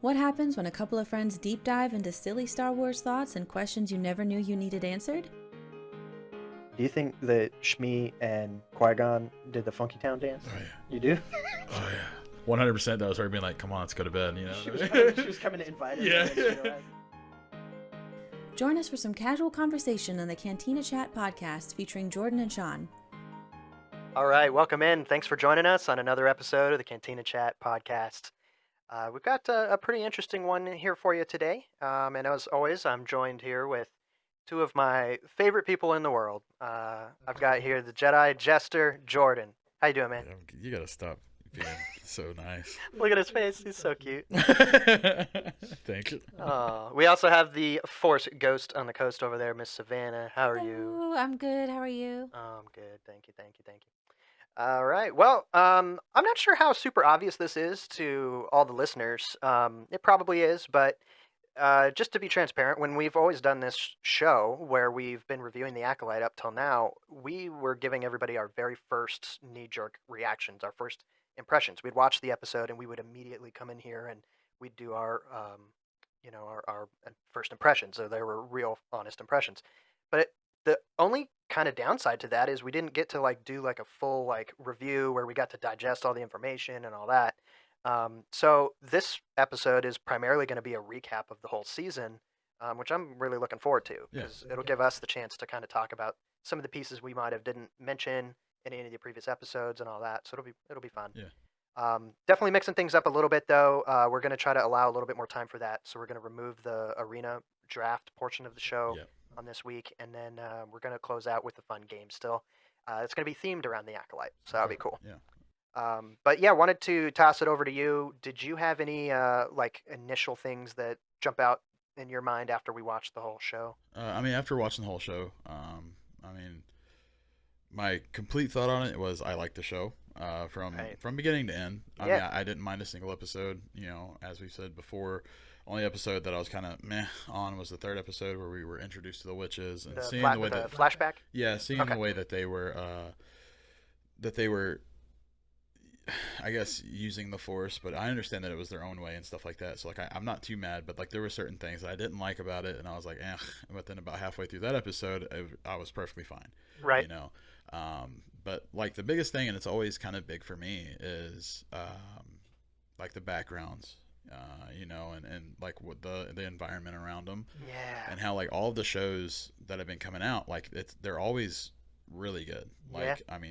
What happens when a couple of friends deep dive into silly Star Wars thoughts and questions you never knew you needed answered? Do you think that Shmi and Qui-Gon did the Funky Town dance? Oh, yeah. You do? Oh, yeah. 100% that was her being like, come on, let's go to bed, you know? She was coming to invite us. Yeah. Join us for some casual conversation on the Cantina Chat podcast featuring Jordan and Sean. All right, welcome in. Thanks for joining us on another episode of the Cantina Chat podcast. We've got a pretty interesting one here for you today. And as always, I'm joined here with two of my favorite people in the world. I've got here the Jedi Jester, Jordan. How you doing, man? You gotta stop being so nice. Look at his face. He's so cute. Thank you. We also have the Force Ghost on the coast over there, Miss Savannah. How are you? Hello, I'm good. How are you? I'm good. Thank you. All right. Well, I'm not sure how super obvious this is to all the listeners. It probably is, but just to be transparent, when we've always done this show where we've been reviewing the Acolyte up till now, we were giving everybody our very first knee-jerk reactions, our first impressions. We'd watch the episode and we would immediately come in here and we'd do our first impressions. So they were real, honest impressions. But the only kind of downside to that is we didn't get to do a full review where we got to digest all the information and all that. So this episode is primarily going to be a recap of the whole season, which I'm really looking forward to because it'll give us the chance to kind of talk about some of the pieces we might have didn't mention in any of the previous episodes and all that. So it'll be fun. Yeah. Definitely mixing things up a little bit though. We're going to try to allow a little bit more time for that. So we're going to remove the arena draft portion of the show on this week, and then we're going to close out with a fun game still. It's going to be themed around the Acolyte, so that'll be cool. Yeah. But yeah, wanted to toss it over to you. Did you have any initial things that jump out in your mind after we watched the whole show? After watching the whole show, my complete thought on it was I liked the show from beginning to end. I didn't mind a single episode. As we've said before, only episode that I was kind of meh on was the third episode where we were introduced to the witches and seeing the way that flashback. Yeah, seeing the way that they were I guess using the Force, but I understand that it was their own way and stuff like that. So I'm not too mad, but there were certain things that I didn't like about it, and I was like, eh. But then about halfway through that episode, I was perfectly fine. Right. But the biggest thing, and it's always kind of big for me, is the backgrounds. And what the environment around them. Yeah. And how all of the shows that have been coming out, they're always really good.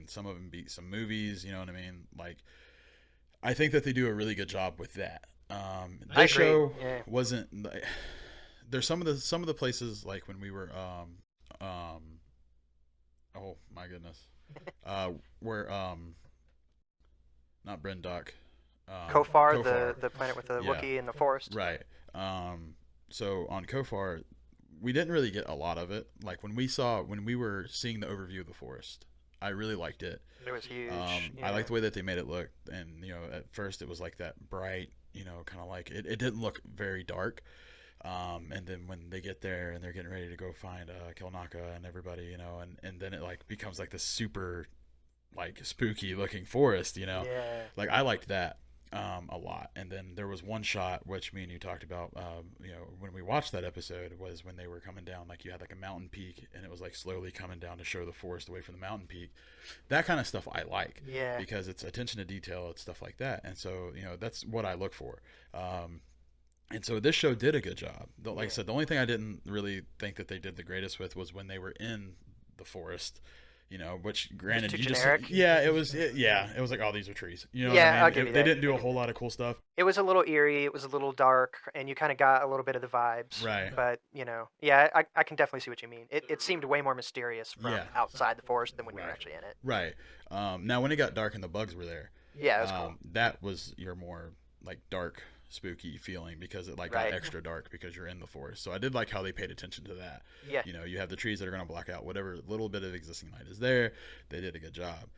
Some of them beat some movies. You know what I mean? I think that they do a really good job with that. This show wasn't. There's some of the places when we were oh my goodness, where not Brendock. Kofar, the planet with the Wookiee in the forest. Right. So on Kofar, we didn't really get a lot of it. When we were seeing the overview of the forest, I really liked it. It was huge. I liked the way that they made it look, and at first it was that bright, kind of it didn't look very dark. And then when they get there and they're getting ready to go find Kilnaka and everybody, and then it becomes this super spooky looking forest, Yeah. I liked that a lot. And then there was one shot which me and you talked about when we watched that episode, was when they were coming down, you had a mountain peak and it was slowly coming down to show the forest away from the mountain peak. That kind of stuff I like, because it's attention to detail, it's stuff like that. And so that's what I look for. And so this show did a good job. I said, the only thing I didn't really think that they did the greatest with was when they were in the forest. Which granted, you generic. It was oh, these are trees. I'll give you that. They didn't do a whole lot of cool stuff. It was a little eerie. It was a little dark, and you kind of got a little bit of the vibes. Right. But I can definitely see what you mean. It seemed way more mysterious from outside the forest than when we were actually in it. Right. Now when it got dark and the bugs were there, it was cool. That was your more dark, spooky feeling, because it got extra dark because you're in the forest. So I did like how they paid attention to that. Yeah. You have the trees that are going to block out whatever little bit of existing light is there. They did a good job.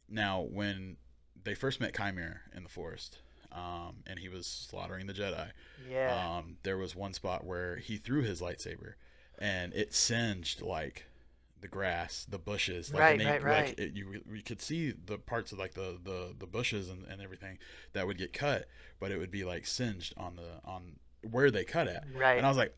Now when they first met Chimera in the forest, and he was slaughtering the Jedi, there was one spot where he threw his lightsaber and it singed the grass, the bushes, like, Right, and they right, right. you could see the parts of like the bushes and everything that would get cut, but it would be like singed on where they cut at. And Right. I was like,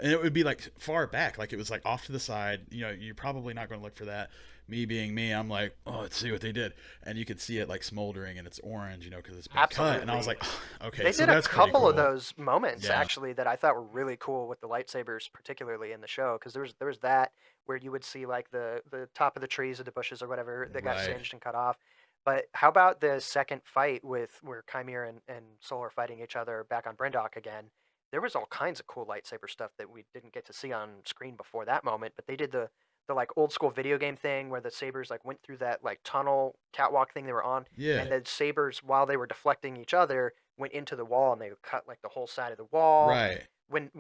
and it would be like far back, like it was like off to the side. You're probably not going to look for that. Me being me, I'm like, oh, let's see what they did, and you could see it like smoldering and it's orange, because it's been cut. And I was Absolutely. like, okay, They so did a that's pretty couple of cool. those moments Yeah, actually that I thought were really cool with the lightsabers, particularly in the show, because there was that where you would see like the top of the trees or the bushes or whatever that got right. singed and cut off. But how about the second fight with where Chimera and Soul are fighting each other back on Brindok again? There was all kinds of cool lightsaber stuff that we didn't get to see on screen before that moment, but they did the like old school video game thing where the sabers like went through that like tunnel catwalk thing they were on, Yeah, and the sabers while they were deflecting each other went into the wall and they would cut like the whole side of the wall. right, When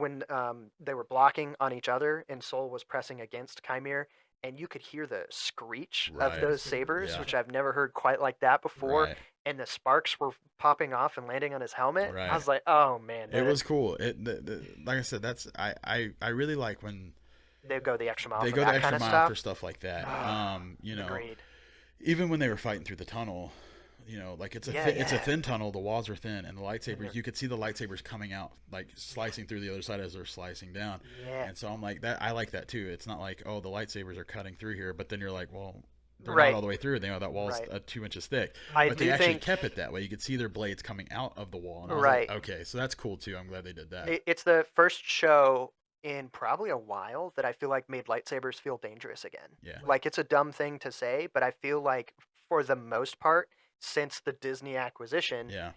they were blocking on each other and Soul was pressing against Chimere, and you could hear the screech of right. those sabers, Yeah, which I've never heard quite like that before. right, And the sparks were popping off and landing on his helmet. I right. was like, oh man, It was cool. Like I said, I really like when they go the extra mile they for go the that kind extra of mile for stuff. stuff like that. Agreed. Even when they were fighting through the tunnel, like Yeah, it's a yeah. thin tunnel. The walls are thin, and the And lightsabers, you could see the lightsabers coming out, like slicing through the other side as they're slicing down. yeah, And so I'm like that. I like that too. It's not like, oh, the lightsabers are cutting through here, but then you're like, well, they're not right, all the way through. That wall's right. 2 inches thick, I but they do actually think kept it that way. You could see their blades coming out of the wall, and I was like, right. okay, so that's cool too. I'm glad they did that. It's the first show in probably a while that I feel like made lightsabers feel dangerous again. Yeah, Like it's a dumb thing to say, but I feel like for the most part, since the Disney acquisition, yeah,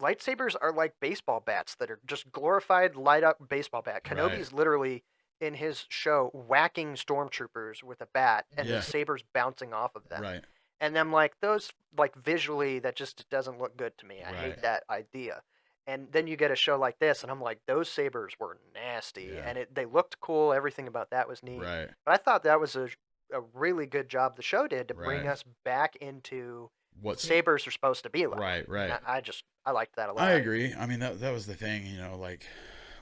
lightsabers are like baseball bats that are just glorified light up baseball bat. right, Kenobi's literally in his show whacking stormtroopers with a bat and the yeah, sabers bouncing off of them. right, And I'm like, those like visually that just doesn't look good to me. I right, hate that idea. And then you get a show like this, and I'm like, those sabers were nasty, yeah, and they looked cool. Everything about that was neat. right, But I thought that was a really good job the show did to bring right. us back into what What's sabers are supposed to be like. right, And right. I liked that a I lot. agree. I mean, that was the thing, like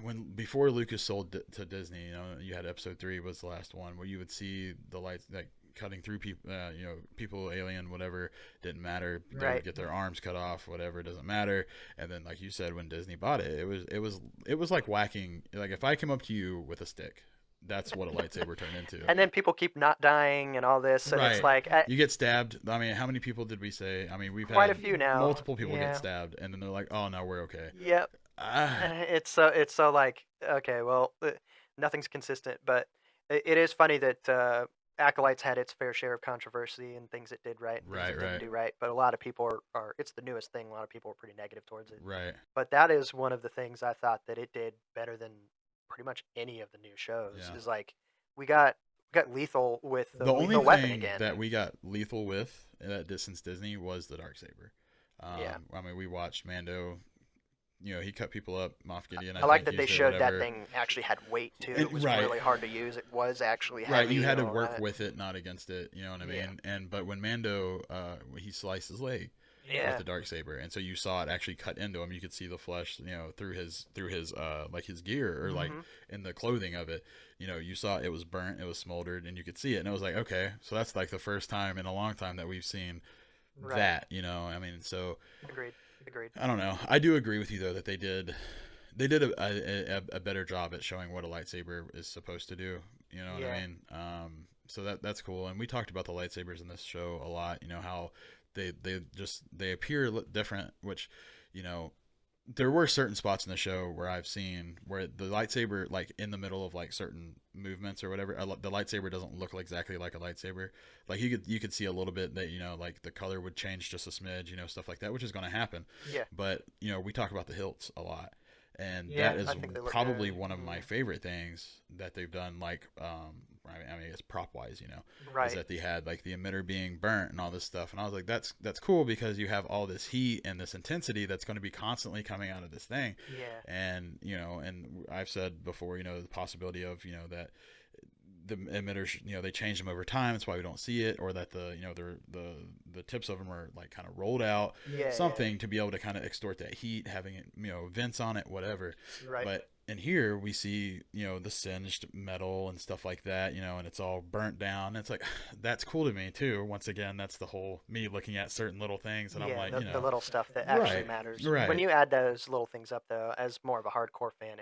when before Lucas sold to Disney, you had Episode 3 was the last one where you would see the lights like cutting through people, people, alien, whatever, didn't matter. They would Right. get their arms cut off, whatever, it doesn't matter. And then, like you said, when Disney bought it, it was like whacking. Like if I came up to you with a stick, that's what a lightsaber turned into. And then people keep not dying and all this, and it's Right. like You get stabbed. I mean, how many people did we say? I mean, we've quite a had few now. multiple people Yeah. get stabbed, and then they're like, "Oh no, we're okay." Yep. Ah, It's so like okay, well, nothing's consistent, but it is funny that Acolytes had its fair share of controversy and things it did right and things right, it didn't right, do right. But a lot of people are it's the newest thing. A lot of people are pretty negative towards it. right. But that is one of the things I thought that it did better than pretty much any of the new shows. Yeah. Is like we got lethal with the The only lethal weapon thing again. that we got lethal with that distance Disney was the dark saber. Yeah. I mean, we watched Mando. He cut people up. Moff Gideon, I like think, that they used it, showed that whatever. thing actually had weight too. And- It was right. really hard to use. It was actually heavy. Right, you had to and all work that. with it, not against it. You know what I Yeah. mean? And but when Mando, he sliced his leg with Yeah. the dark saber, and so you saw it actually cut into him. You could see the flesh, through his like his gear or like Mhm. in the clothing of it. You saw it was burnt, it was smoldered, and you could see it. And it was like, okay, so that's like the first time in a long time that we've seen Right. that. I mean, so Agreed. Agreed. I don't know. I do agree with you though that they did a better job at showing what a lightsaber is supposed to do. You know what Yeah. I mean? So that's cool. And we talked about the lightsabers in this show a lot. How they appear different, which there were certain spots in the show where I've seen where the lightsaber, like in the middle of like certain movements or whatever, the lightsaber doesn't look exactly like a lightsaber. Like you could see a little bit that like the color would change just a smidge, stuff like that, which is going to happen. Yeah. But we talk about the hilts a lot, and Yeah, that is I think they look probably good. one of my favorite things that they've done. Like I mean, it's prop wise, Right. is that they had like the emitter being burnt and all this stuff, and I was like, that's cool because you have all this heat and this intensity that's going to be constantly coming out of this thing. Yeah. And and I've said before, the possibility of that the emitters, they change them over time. That's why we don't see it, or that the tips of them are like kind of rolled out, Yeah. something to be able to kind of extort that heat, having it, vents on it, whatever. Yeah. Right. But and here we see, the singed metal and stuff like that, and it's all burnt down. It's like, that's cool to me too. Once again, that's the whole me looking at certain little things, and I'm Yeah, like, the little stuff that actually right, matters. When right, you add those little things up, though, as more of a hardcore fan,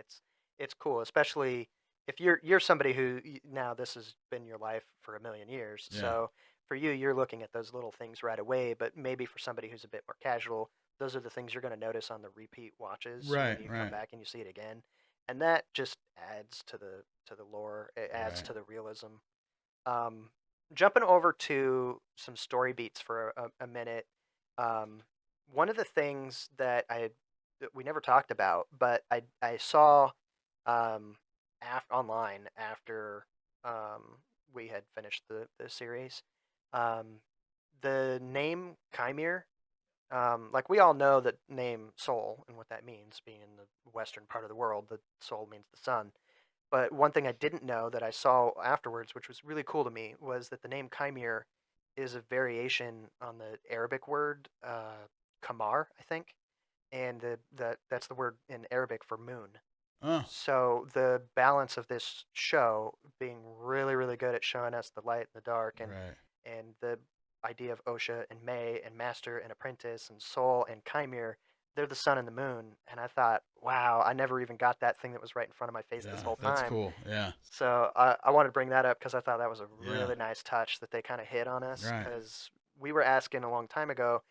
it's cool, especially if you're somebody who now this has been your life for a million years. yeah, So for you, you're looking at those little things right away. But maybe for somebody who's a bit more casual, those are the things you're going to notice on the repeat watches when right, you come right, back and you see it again, and that just adds to the lore. It adds right. to the realism. Um, Jumping over to some story beats for a minute. Um, One of the things that we never talked about, but I saw online after we had finished the series, um, the name Chimere. Like we all know the name Sol and what that means, being in the western part of the world, the Sol means the sun. But one thing I didn't know that I saw afterwards, which was really cool to me, was that the name Chimere is a variation on the Arabic word kamar, I think, and that's the word in Arabic for moon. Oh, So the balance of this show being really, really good at showing us the light and the dark, right. and the idea of Osha and May and Master and Apprentice and Soul and Chimere, they're the sun and the moon. And I thought, wow, I never even got that thing that was right in front of my face this Yeah, whole that's time. cool. Yeah, So I wanted to bring that up because I thought that was a yeah, really nice touch that they kind of hit on us right, because we were asking a long time ago,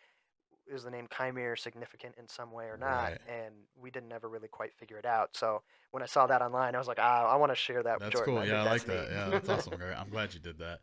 is the name Chimere significant in some way or not? right. And we didn't ever really quite figure it out. So when I saw that online, I was like, I want to share that with That's Jordan. cool. I Yeah, think I that's like that. Yeah, neat. that's awesome. Great. I'm glad you did that.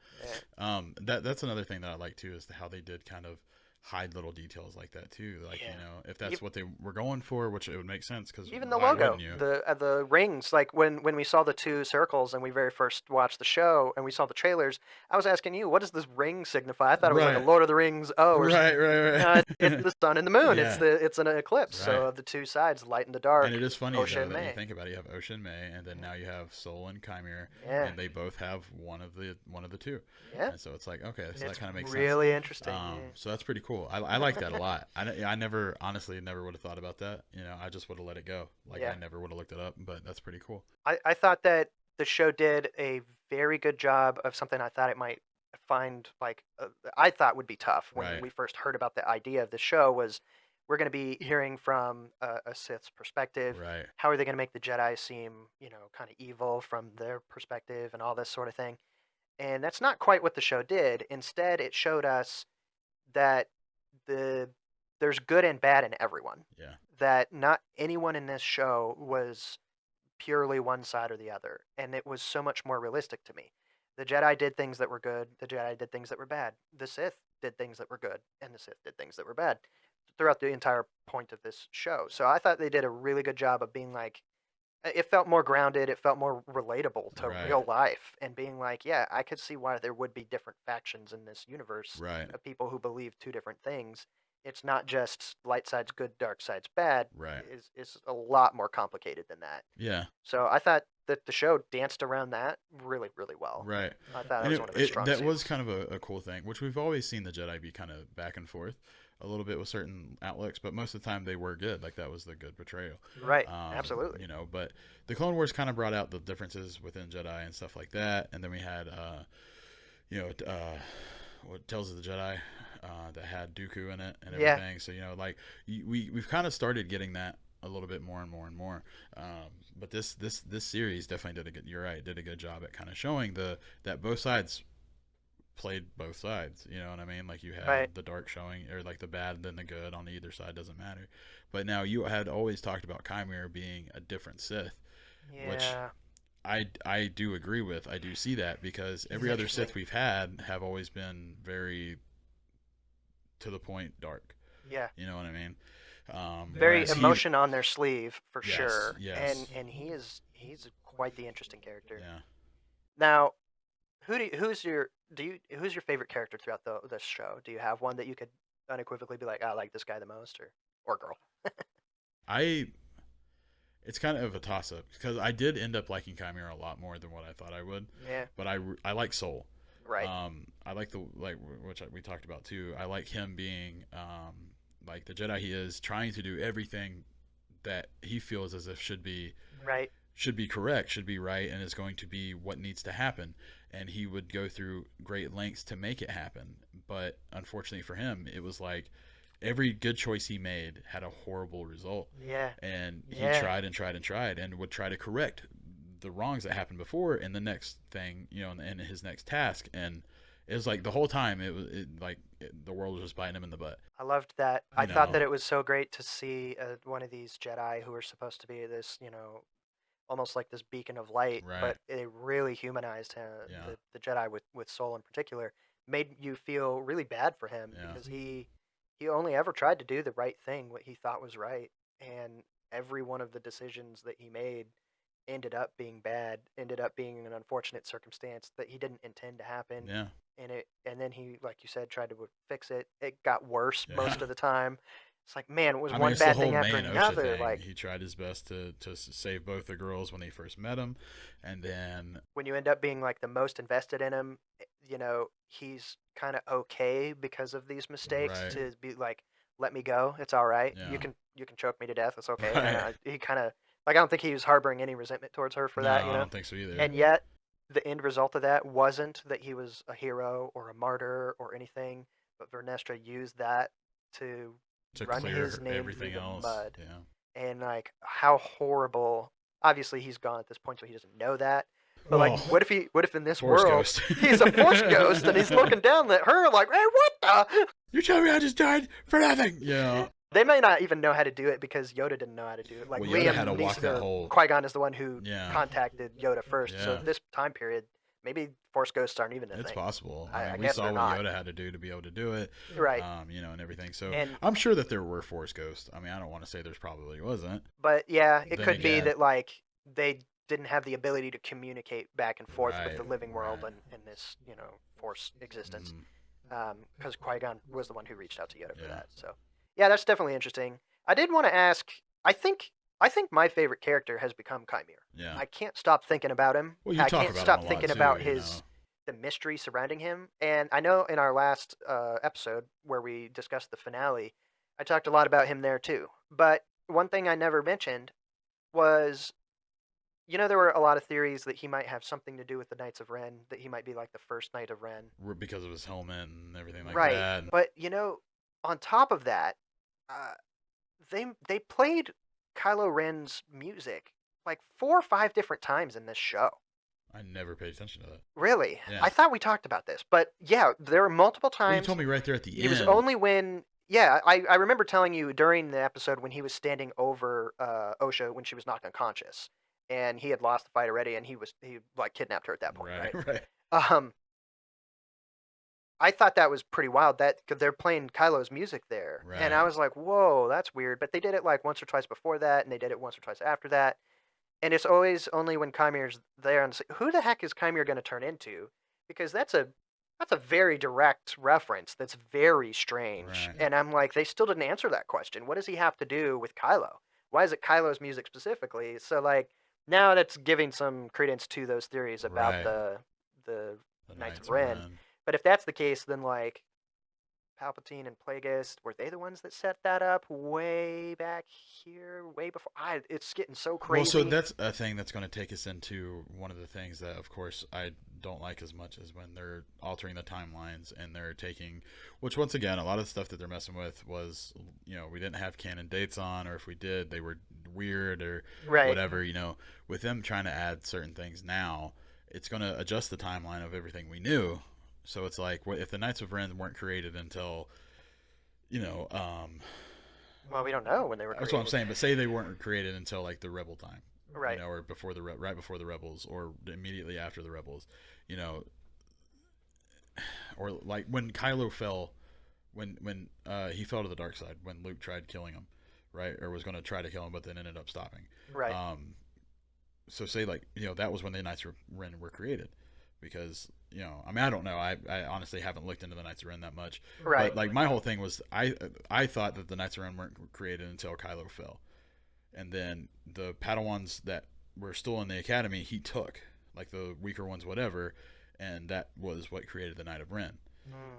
Yeah. That's another thing that I like too is how they did kind of hide little details like that too. Like, Yeah. if that's what they were going for, which it would make sense because Even the why logo, wouldn't you? the rings, like when we saw the two circles and we very first watched the show and we saw the trailers, I was asking you, what does this ring signify? I thought it was like a Right, Lord of the Rings. Oh, or right, right, it's right. the sun and the moon. Yeah, It's an eclipse. right. So of the two sides, light and the And dark, it is funny Osha though and that you May. think about it. You have Ocean May, and then Yeah, now you have Soul and Chimere, yeah, and they both have one of the two. yeah. And so it's like, okay, so that It's kind of makes sense. really interesting. So that's pretty cool. I like that a lot. I never honestly never would have thought about that. I just would have let it go. Like Yeah, I never would have looked it up. But that's pretty cool. I thought that the show did a very good job of something I thought it might find like I thought would be tough when Right. we first heard about the idea of the show was we're going to be hearing from a Sith's perspective. Right. How are they going to make the Jedi seem, kind of evil from their perspective and all this sort of thing? And that's not quite what the show did. Instead, it showed us that the there's good and bad in everyone. Yeah. That not anyone in this show was purely one side or the other, and it was so much more realistic to me. The Jedi did things that were good, the Jedi did things that were bad. The Sith did things that were good, and the Sith did things that were bad throughout the entire point of this show. So I thought they did a really good job of being like it felt more grounded, it felt more relatable to Right. real life and being like, yeah, I could see why there would be different factions in this universe Right. of people who believe two different things. It's not just light side's good, dark side's bad. Right. It's a lot more complicated than that. Yeah. So I thought that the show danced around that really, really well. Right. I thought that And was one of its strong that was suits. kind of a cool thing, which we've always seen the Jedi be kind of back and forth a little bit with certain outlooks, but most of the time they were good. Like that was the good portrayal. Right, absolutely. But the Clone Wars kind of brought out the differences within Jedi and stuff like that. And then we had, what Tells of the Jedi that had Dooku in it and Yeah, everything. So, we've kind of started getting that a little bit more and more and more. But this series definitely you're right, did a good job at kind of showing that both sides played both sides. You know what I mean? Like you right. had the dark showing, or like the bad then the good on either side, doesn't matter. But now you had always talked about Chimera being a different Sith, which Yeah, I do agree with. I do see that because he's every other interesting. Sith we've had have always been very to the point dark. Yeah. You know what I mean? Very Whereas he, emotion on their sleeve for yes, sure. yes, And he's quite the interesting character. yeah. Now, who's your favorite character throughout this show? Do you have one that you could unequivocally be like, I like this guy the most, or girl? I It's kind of a toss up because I did end up liking Chimera a lot more than what I thought I would. Yeah, But I like Soul. right. I like which we talked about too. I like him being like the Jedi he is, trying to do everything that he feels as if should be Right. should be correct, should be right, and is going to be what needs to happen. And he would go through great lengths to make it happen. But unfortunately for him, it was like every good choice he made had a horrible result. Yeah. And he Yeah. tried and tried and tried and would try to correct the wrongs that happened before in the next thing, in his next task. And it was like the whole time the world was just biting him in the butt. I loved that. I You thought know. that it was so great to see one of these Jedi who are supposed to be this, almost like this beacon of light, Right. but it really humanized him. Yeah. The Jedi with Soul in particular made you feel really bad for him Yeah. because he only ever tried to do the right thing, what he thought was right, and every one of the decisions that he made ended up being bad, ended up being an unfortunate circumstance that he didn't intend to happen. Yeah. And then he, like you said, tried to fix it. It got worse Yeah. most of the time. It's like, man, it was I mean, one it's the bad whole thing after main OSHA another. thing. Like, He tried his best to save both the girls when they first met him, and then when you end up being like the most invested in him, he's kind of okay because of these mistakes Right. to be like, let me go, it's all right. Yeah. You can choke me to death, it's okay. Right. And he kind of like, I don't think he was harboring any resentment towards her for no, that, I don't think so either. And yet, the end result of that wasn't that he was a hero or a martyr or anything, but Vernestra used that to run clear his name everything through the else. mud. Yeah. And like, how horrible. Obviously, he's gone at this point, so he doesn't know that. But like, Oh. what if in this Force world ghost. he's a force ghost and he's looking down at her like, hey, what the? You tell me I just died for nothing. Yeah. They may not even know how to do it because Yoda didn't know how to do it. Like, Well, Yoda Liam had to walk needs that whole- Qui-Gon is the one who Yeah. contacted Yoda first. So Yeah. this time period, maybe force ghosts aren't even a It's thing. possible. I I mean, we guess saw they're what not. Yoda had to do to be able to do it. Right. And everything. So And- I'm sure that there were Force ghosts. I mean, I don't want to say there's probably wasn't. But yeah, it Then could be again- that like they didn't have the ability to communicate back and forth with Right, the living world right. and this, force existence. Mhm. Because Qui-Gon was the one who reached out to Yoda for Yeah. that. So yeah, that's definitely interesting. I did want to ask. I think my favorite character has become Chimere. Yeah. I can't stop thinking about him. Well, you I talk can't about stop him a lot thinking too, about you his know. the mystery surrounding him. And I know in our last episode where we discussed the finale, I talked a lot about him there too. But one thing I never mentioned was, there were a lot of theories that he might have something to do with the Knights of Ren, that he might be like the first Knight of Ren. Because of his helmet and everything like Right. that. But on top of that, they played Kylo Ren's music like 4 or 5 different times in this show. I never paid attention to that. Really? Yeah. I thought we talked about this, but yeah, there were multiple Well, you times. told me right there at the It end. was only when, yeah, I remember telling you during the episode when he was standing over Osha when she was knocked unconscious, and he had lost the fight already, and he like kidnapped her at that point, right? Right. I thought that was pretty wild that cause they're playing Kylo's music there, and I Right. was like, whoa, that's weird. But they did it like once or twice before that, and they did it once or twice after that, and it's always only when Chimere's there, and it's like, who the heck is Chimere going to turn into? Because that's a very direct reference. That's very strange, Right. and I'm like, they still didn't answer that question. What does he have to do with Kylo? Why is it Kylo's music specifically? So like now that's giving some credence to those theories about Right. the The Knights of Ren. But if that's the case, then like Palpatine and Plagueis, were they the ones that set that up way back here, way before? It's getting so crazy. Well, so that's a thing that's going to take us into one of the things that, of course, I don't like as much as when they're altering the timelines and they're taking, which once again, a lot of the stuff that they're messing with was, we didn't have canon dates on, or if we did, they were weird or right. whatever, with them trying to add certain things now, it's going to adjust the timeline of everything we knew. So it's like, if the Knights of Ren weren't created until, well, we don't know when they were created. that's what I'm saying. But say they weren't created until like the Rebel time, right? Or before right before the Rebels, or immediately after the Rebels, or like when Kylo fell, when he fell to the dark side, when Luke tried killing him, right, or was going to try to kill him, but then ended up stopping, right? So say like that was when the Knights of Ren were created. Because I mean, I don't know. I honestly haven't looked into the Knights of Ren that much. Right. But like my whole thing was, I thought that the Knights of Ren weren't created until Kylo fell, and then the Padawans that were still in the academy he took, like the weaker ones, whatever, and that was what created the Knight of Ren.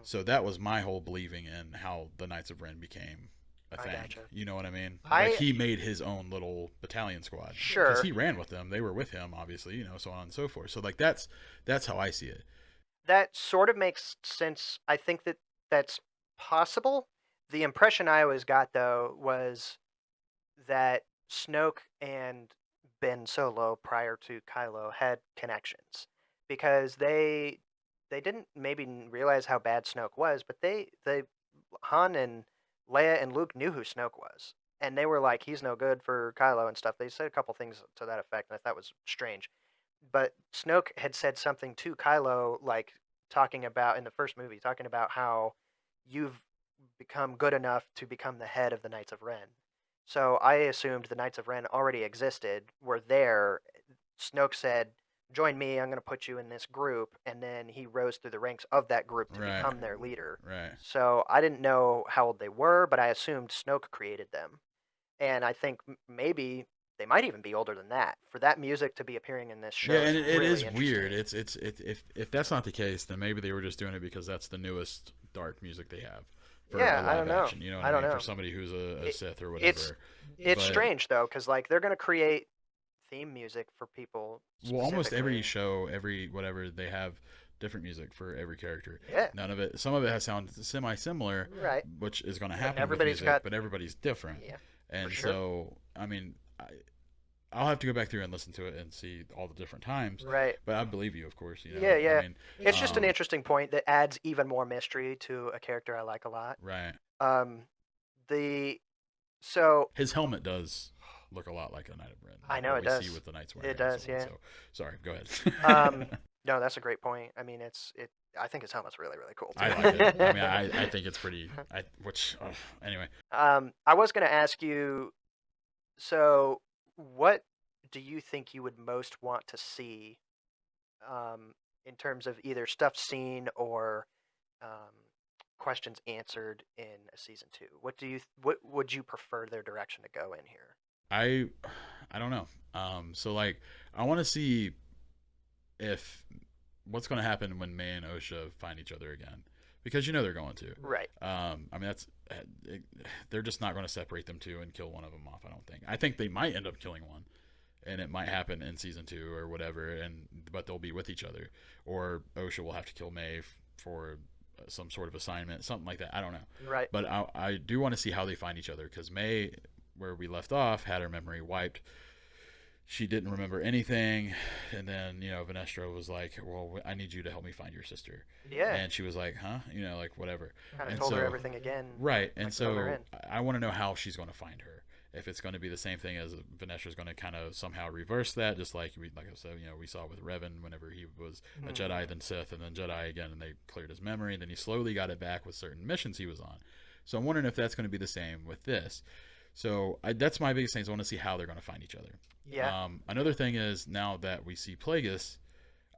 So that was my whole believing in how the Knights of Ren became a I thing. gotcha. You know what I mean? I- Like he made his own little battalion squad. Sure. Because he ran with them. They were with him, obviously, you know, so on and so forth. So like that's how I see it. That sort of makes sense. I think that that's possible. The impression I always got though was that Snoke and Ben Solo prior to Kylo had connections because they didn't maybe realize how bad Snoke was, but they Han and Leia and Luke knew who Snoke was. And they were like, he's no good for Kylo and stuff. They said a couple things to that effect, and I thought was strange. But Snoke had said something to Kylo, like talking about in the first movie, talking about how you've become good enough to become the head of the Knights of Ren. So I assumed the Knights of Ren already existed, were there. Snoke said, "Join me. I'm going to put you in this group," and then he rose through the ranks of that group to Right. become their leader. Right. So I didn't know how old they were, but I assumed Snoke created them, and I think maybe they might even be older than that for that music to be appearing in this show. Yeah, and is it really is weird. interesting. If that's not the case, then maybe they were just doing it because that's the newest dark music they have for Yeah, a I live don't know. action. You know what I I don't mean? know. For somebody who's a It, Sith or it's whatever. it's But strange though, because like they're gonna create theme music for people well, almost every specifically. show, every whatever, they have different music for every character. Yeah, None of it. Some of it has sound semi-similar, right. which is going to But happen with everybody's music, got but everybody's different. yeah, for And sure. so, I mean, I'll have to go back through and listen to it and see all the different times. Right. But I believe you, of course. You know, Yeah, yeah. I mean, It's just an um, interesting point that adds even more mystery to a character I like a lot. right. Um, the so His helmet does look a lot like a Knight of Ren. I Like know what it we does. see with the Knights wearing It and does, so on. yeah. So, sorry, go ahead. No, that's a great point. I mean, it. I think his helmet's really, really cool too. I like it. I mean, I think it's pretty. Anyway, I was going to ask you. So, what do you think you would most want to see, in terms of either stuff seen or um, questions answered in a season two? What would you prefer their direction to go in here? I I don't know. So like, I want to see if what's going to happen when May and Osha find each other again, because you know they're going to. Right. I mean that's they're just not going to separate them two and kill one of them off. I don't think. I think they might end up killing one, and it might happen in season 2 or whatever, and but they'll be with each other, or Osha will have to kill May for some sort of assignment, something like that. I don't know. Right. But I do want to see how they find each other, because May, where we left off, had her memory wiped. She didn't remember anything, and then Vanestro was like, "Well, I need you to help me find your sister." Yeah. And she was like, "Huh?" Like whatever. Kind of And told her so everything again. right, and like thrown her so in. I want to know how she's going to find her. If it's going to be the same thing as Vanesha's going to kind of somehow reverse that, just like I said, we saw with Revan whenever he was a Jedi, then Sith, and then Jedi again, and they cleared his memory, and then he slowly got it back with certain missions he was on. So I'm wondering if that's going to be the same with this. So that's my biggest thing, is I want to see how they're going to find each other. Yeah. Another thing is, now that we see Plagueis,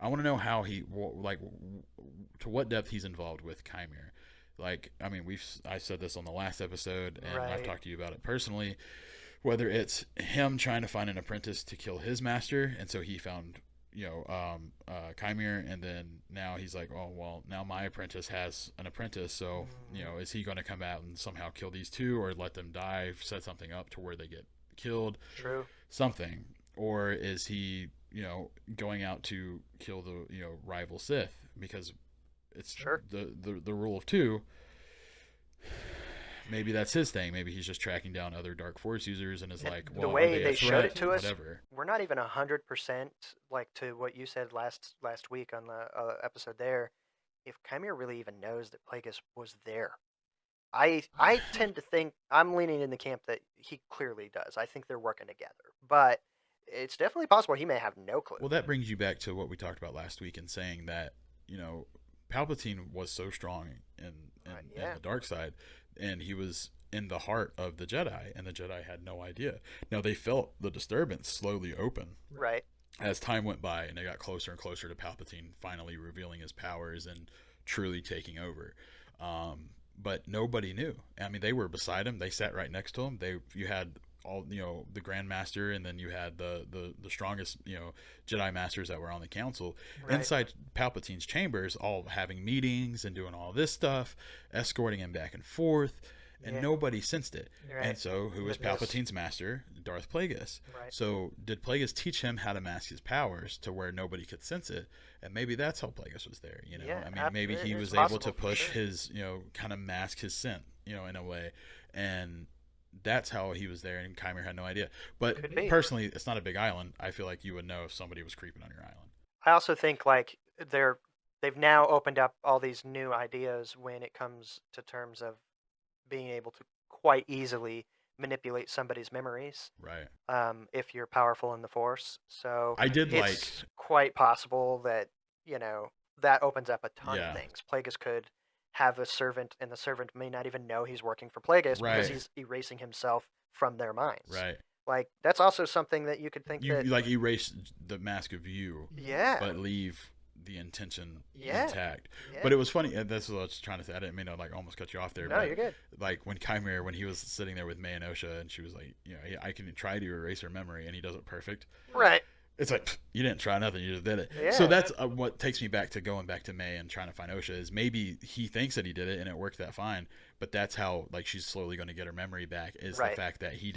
I want to know how to what depth he's involved with Chimere. Like, I mean, I said this on the last episode, and I've Right. talked to you about it personally. Whether it's him trying to find an apprentice to kill his master, and so he found, Chimere, and then now he's like, oh well, now my apprentice has an apprentice, so is he going to come out and somehow kill these two, or let them die, set something up to where they get killed, True. something, or is he going out to kill the rival Sith, because it's Sure. the rule of two. Maybe that's his thing. Maybe he's just tracking down other Dark Force users and is And like, the well, way are they they a showed threat? it to us, Whatever. we're not even 100% like to what you said last week on the episode there. If Chimere really even knows that Plagueis was there, I tend to think I'm leaning in the camp that he clearly does. I think they're working together, but it's definitely possible he may have no clue. Well, that brings you back to what we talked about last week, and saying that Palpatine was so strong in Yeah. the dark side, and he was in the heart of the Jedi, and the Jedi had no idea. Now they felt the disturbance slowly open Right. as time went by, and they got closer and closer to Palpatine finally revealing his powers and truly taking over. But nobody knew. I mean, they were beside him. They sat right next to him. You had all the Grand Master, and then you had the strongest Jedi Masters that were on the council Right. inside Palpatine's chambers, all having meetings and doing all this stuff, escorting him back and forth. and Yeah. nobody sensed it. Right. And so, who was Yes. Palpatine's master? Darth Plagueis. Right. So, did Plagueis teach him how to mask his powers to where nobody could sense it? And maybe that's how Plagueis was there. You know, Yeah, I mean, maybe he it's was able possible to for push sure. his, kind of mask his scent, in a way, and that's how he was there. And Chimera had no idea. But Could be. personally, it's not a big island. I feel like you would know if somebody was creeping on your island. I also think like they've now opened up all these new ideas when it comes to terms of being able to quite easily manipulate somebody's memories Right. if you're powerful in the Force. So I did it's quite possible that that opens up a ton Yeah. of things. Plagueis could have a servant, and the servant may not even know he's working for Plagueis Right. because he's erasing himself from their minds. Right. Like that's also something that you could think You that like erase the mask of you, yeah, but leave the intention Yeah. intact. yeah. But it was funny. And this is what I was trying to say. I didn't mean to like almost cut you off there. No, but you're good. like when Chimera, when he was sitting there with May and Osha, and she was like, I can try to erase her memory, and he does it perfect. Right. It's like, you didn't try nothing, you just did it. Yeah. So that's what takes me back to going back to May and trying to find Osha is maybe he thinks that he did it and it worked that fine, but that's how like she's slowly going to get her memory back is Right. the fact that he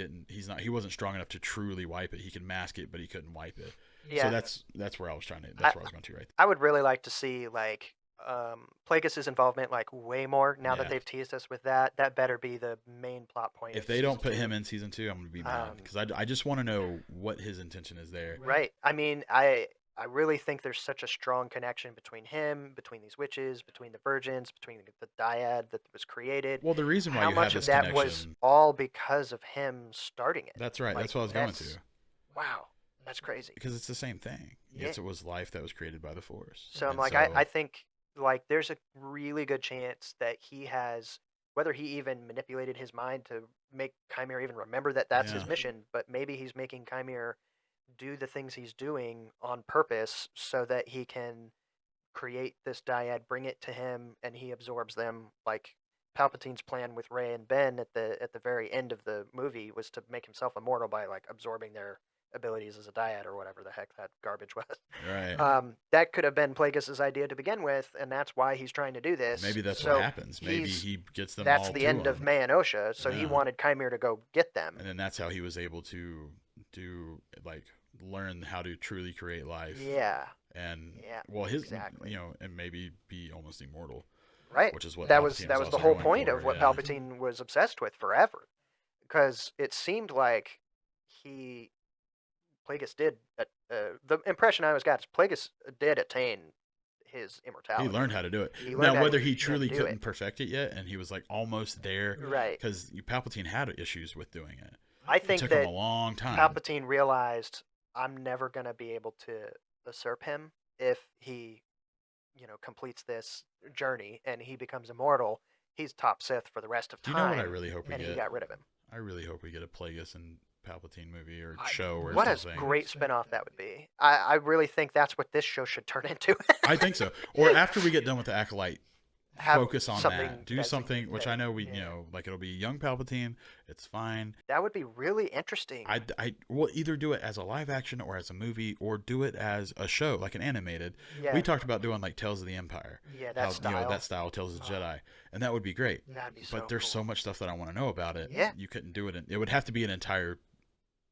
wasn't strong enough to truly wipe it. He could mask it, but he couldn't wipe it. Yeah. So that's where I was trying to. That's where I was going to right. I would really like to see like Plagueis' involvement like way more now Yeah. that they've teased us with that. That better be the main plot point. If of they don't season put 2. him in season 2, I'm going to be mad because I just want to know what his intention is there. Right. I mean, I really think there's such a strong connection between him, between these witches, between the virgins, between the dyad that was created. Well, the reason why How you much have of this that connection. was all because of him starting it. That's right. Like, That's what I was going that's- to. Wow, that's crazy. Because it's the same thing. Yeah. Yes, it was life that was created by the Force. So I'm And like, I think like there's a really good chance that he has, whether he even manipulated his mind to make Chimera even remember that that's his Yeah. mission, but maybe he's making Chimera do the things he's doing on purpose so that he can create this dyad, bring it to him, and he absorbs them. Like Palpatine's plan with Rey and Ben at the very end of the movie was to make himself immortal by like absorbing their abilities as a dyad or whatever the heck that garbage was. Right. That could have been Plagueis' idea to begin with, and that's why he's trying to do this. Maybe that's So what happens. Maybe he's- he gets them That's all the to end of him. May and Osha, so he Yeah. wanted Chimera to go get them. And then that's how he was able to do like learn how to truly create life. Yeah, And Yeah, well, his exactly. and maybe be almost immortal, right. which is what That was Palpatine that was the also whole going point for, of what yeah. Palpatine was obsessed with forever, because it seemed like Plagueis did. The impression I always got is Plagueis did attain his immortality. He learned how to do it. He learned Now, how whether to- he to truly do couldn't it. perfect it yet, and he was like almost there, Right. because Palpatine had issues with doing it. I It think took that him a long time. Palpatine realized I'm never gonna be able to usurp him if he, completes this journey and he becomes immortal. He's top Sith for the rest of Do time. you know what I really hope we and he get? got rid of him. I really hope we get a Plagueis and Palpatine movie or show or What a something. great spinoff that would be. I really think that's what this show should turn into. I think so. Or after we get done with the Acolyte, Have focus on something that. Do that's something, which I know we, yeah. like it'll be young Palpatine. It's fine. That would be really interesting. I will either do it as a live action or as a movie, or do it as a show, like an animated. Yeah. We talked about doing like Tales of the Empire. Yeah, that style. that style, Tales of the Jedi, and that would be great. That'd be so But there's cool. so much stuff that I want to know about it. Yeah. You couldn't do it. It would have to be an entire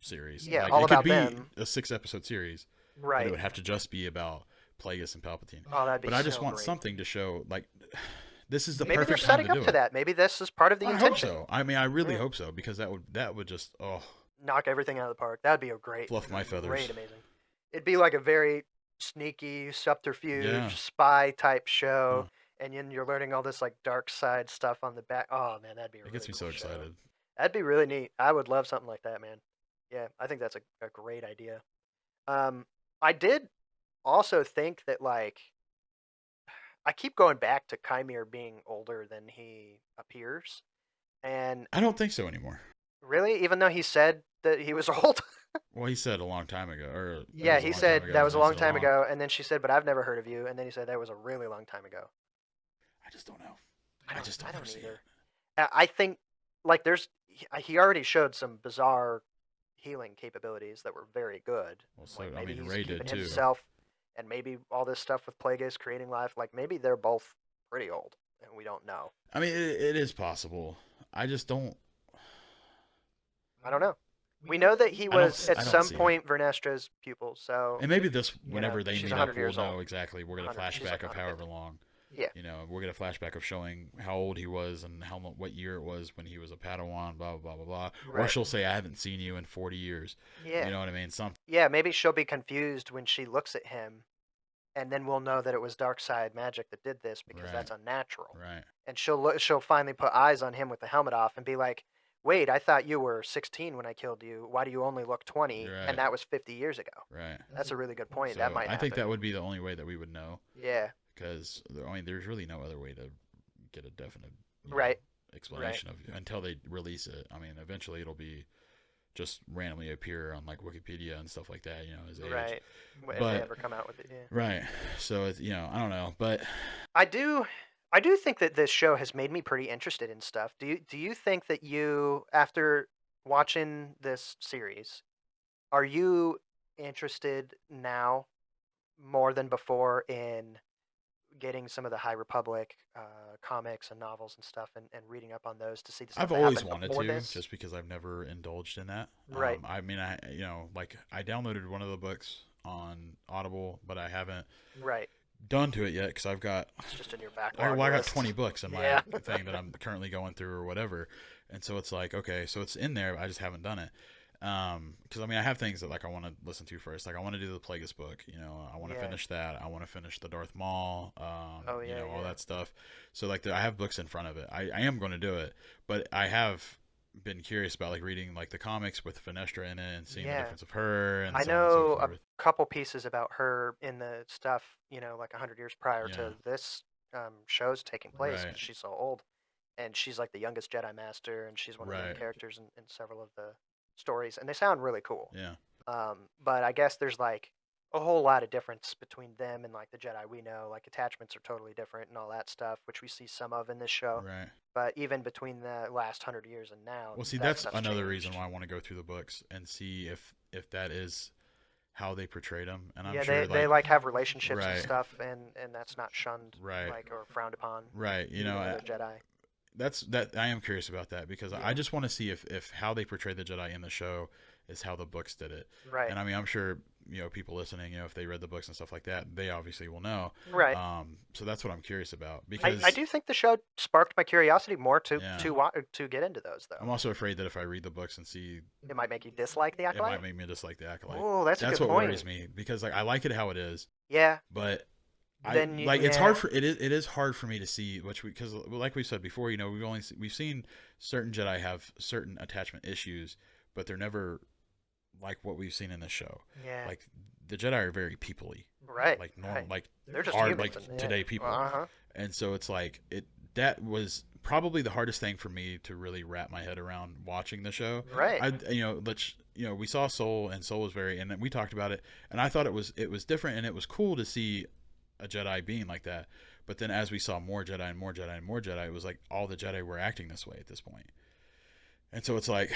series. Yeah, like, all it could about be them. a 6-episode series. But Right. it would have to just be about Plagueis and Palpatine. Oh, that'd be But I just so want great. something to show, like, this is the Maybe they're perfect time setting to up do to it. that. Maybe this is part of the I hope intention. so. I mean, I really Yeah. hope so, because that would just Knock everything out of the park. That'd be a great, fluff my feathers. great, amazing. It'd be like a very sneaky subterfuge Yeah. spy type show, and then you're learning all this like dark side stuff on the back. Oh man, that'd be a It really gets me so cool show. excited. That'd be really neat. I would love something like that, man. Yeah, I think that's a great idea. I did also think that like I keep going back to Chimera being older than he appears, and I don't think so anymore. really, even though he said that he was old. Well, he said a long time ago. Or Yeah, that was a he long said time ago, that was a and then long he time said ago, and then she said, "But I've never heard of you," and then he said that was a really long time ago. I just don't know. I just don't foresee either. it. I think like he already showed some bizarre healing capabilities that were very good. Well, so, Like I maybe mean, he's Ray did keeping too. himself, and maybe all this stuff with Plagueis creating life. Like maybe they're both pretty old, and we don't know. I mean, it is possible. I just don't. I don't know. We know that he I don't was s- at I don't some see it. point Vernestra's pupil, so And maybe this, you whenever know, they she's meet up, 100 we'll years know old. exactly. We'll get a 100, she's flashback like of however 150. long. Yeah. You know, we'll get a flashback of showing how old he was and what year it was when he was a Padawan, blah, blah, blah, blah. Or Right. she'll say, I haven't seen you in 40 years. Yeah. You know what I mean? Something. Yeah, maybe she'll be confused when she looks at him, and then we'll know that it was dark side magic that did this because Right. that's unnatural. Right. And she'll finally put eyes on him with the helmet off and be like, "Wait, I thought you were 16 when I killed you. Why do you only look 20?" Right. And that was 50 years ago. Right. That's a really good point. So That might I happen. think that would be the only way that we would know. Yeah. Because, I mean, there's really no other way to get a definite Right. explanation of until they release it. I mean, eventually it'll be just randomly appear on like Wikipedia and stuff like that, you know, his age. Right. If But- they ever come out with it. Yeah. Right. So it's, you know, I don't know, but I do think that this show has made me pretty interested in stuff. Do you think that you, after watching this series, are you interested now more than before in getting some of the High Republic comics and novels and stuff and reading up on those to see the stuff I've that always happened wanted before to, this? just because I've never indulged in that. Right. I mean, you know, like I downloaded one of the books on Audible, but I haven't Right. done to it yet because I've got It's just in your backlog. I got list. 20 books in my Yeah. thing that I'm currently going through or whatever, and so it's like, okay, so it's in there, I just haven't done it. Because I mean, I have things that like I want to listen to first. Like I want to do the Plagueis book, you know. I want to Yeah. finish that. I want to finish the Darth Maul, Oh, you yeah, know, all yeah. that stuff. So like, I have books in front of it. I am going to do it, but I have been curious about like reading like the comics with Finestra in it and seeing the Yeah. difference of her and I so on and so know a forth. couple pieces about her in the stuff, you know, like 100 years prior Yeah. to this show's taking place Right. because she's so old. And she's like the youngest Jedi Master, and she's one of the main Right. characters in several of the stories. And they sound really cool. Yeah. But I guess there's like a whole lot of difference between them and like the Jedi we know. Like attachments are totally different and all that stuff, which we see some of in this show. Right. But even between the last 100 years and now, Well, see, that that's stuff's another changed. reason why I want to go through the books and see if that is how they portrayed them. And I'm Yeah, sure they like have relationships Right. and stuff, and that's not shunned Right. like or frowned upon. Right. You even know, though they're Jedi. that I am curious about that because Yeah. I just want to see if how they portray the Jedi in the show is how the books did it. Right. And I mean, I'm sure, you know, people listening, you know, if they read the books and stuff like that, they obviously will know. Right. So that's what I'm curious about because I do think the show sparked my curiosity more to Yeah. to get into those though. I'm also afraid that if I read the books and see, It might make you dislike the it might Acolyte. make me dislike the Acolyte. Oh, that's a That's good what point. worries me because like I like it how it is, Yeah. but Then it's hard yeah. for it is hard for me to see because like we said before, you know, we've seen certain Jedi have certain attachment issues, but they're never like what we've seen in this show. Yeah. Like the Jedi are very people-y, right. like normal, right. like They're just are humans like and- today yeah. people, Uh-huh. and so it's like that was probably the hardest thing for me to really wrap my head around watching the show. Right. We saw Soul, and Soul was very, and then we talked about it, and I thought it was different, and it was cool to see a Jedi being like that. But then as we saw more Jedi and more Jedi and more Jedi, it was like all the Jedi were acting this way at this point. And so it's like,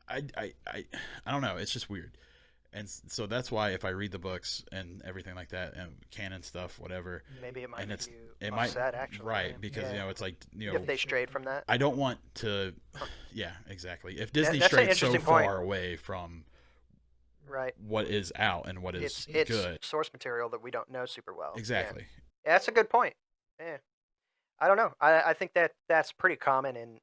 I don't know. It's just weird. And so that's why if I read the books and everything like that and canon stuff, whatever, Maybe it might and make it's you it might upset actually. right yeah. because Yeah. you know it's like you know if they strayed from that. I don't want to, yeah, exactly. If Disney that's an strayed so interesting point. far away from Right. what is out and what is It's good, source material that we don't know super well. Yeah. exactly. Yeah, that's a good point. Yeah. I don't know. I think that's pretty common in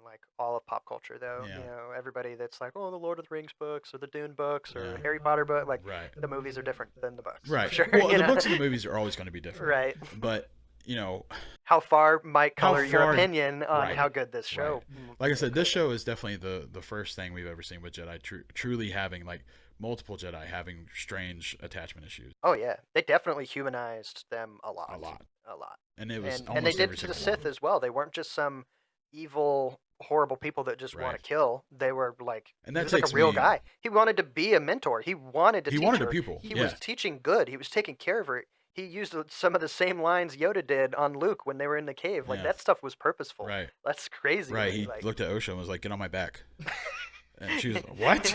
like all of pop culture though. Yeah. You know, everybody that's like, oh, the Lord of the Rings books or the Dune books or Yeah. Harry Potter book, like Right, the movies are different than the books. right. Sure. Well, you the know? books and the movies are always going to be different, Right. but you know, How far might How color your far- opinion on right, how good this show. like I said, this show is definitely the first thing we've ever seen with Jedi truly having like multiple Jedi having strange attachment issues. Oh yeah, they definitely humanized them a lot. A lot. A lot. And it was And almost they did every to the single Sith one. as well. They weren't just some evil, horrible people that just want Right. to kill. They were like, And he that was like takes a real me- guy. He wanted to be a mentor. He wanted to He teach wanted a her. pupil, He yeah. was teaching good. He was taking care of her. He used some of the same lines Yoda did on Luke when they were in the cave. Like Yeah. that stuff was purposeful. Right, That's crazy. to right. me, He like, looked at Osha and was like, "Get on my back," and she was like, "What?"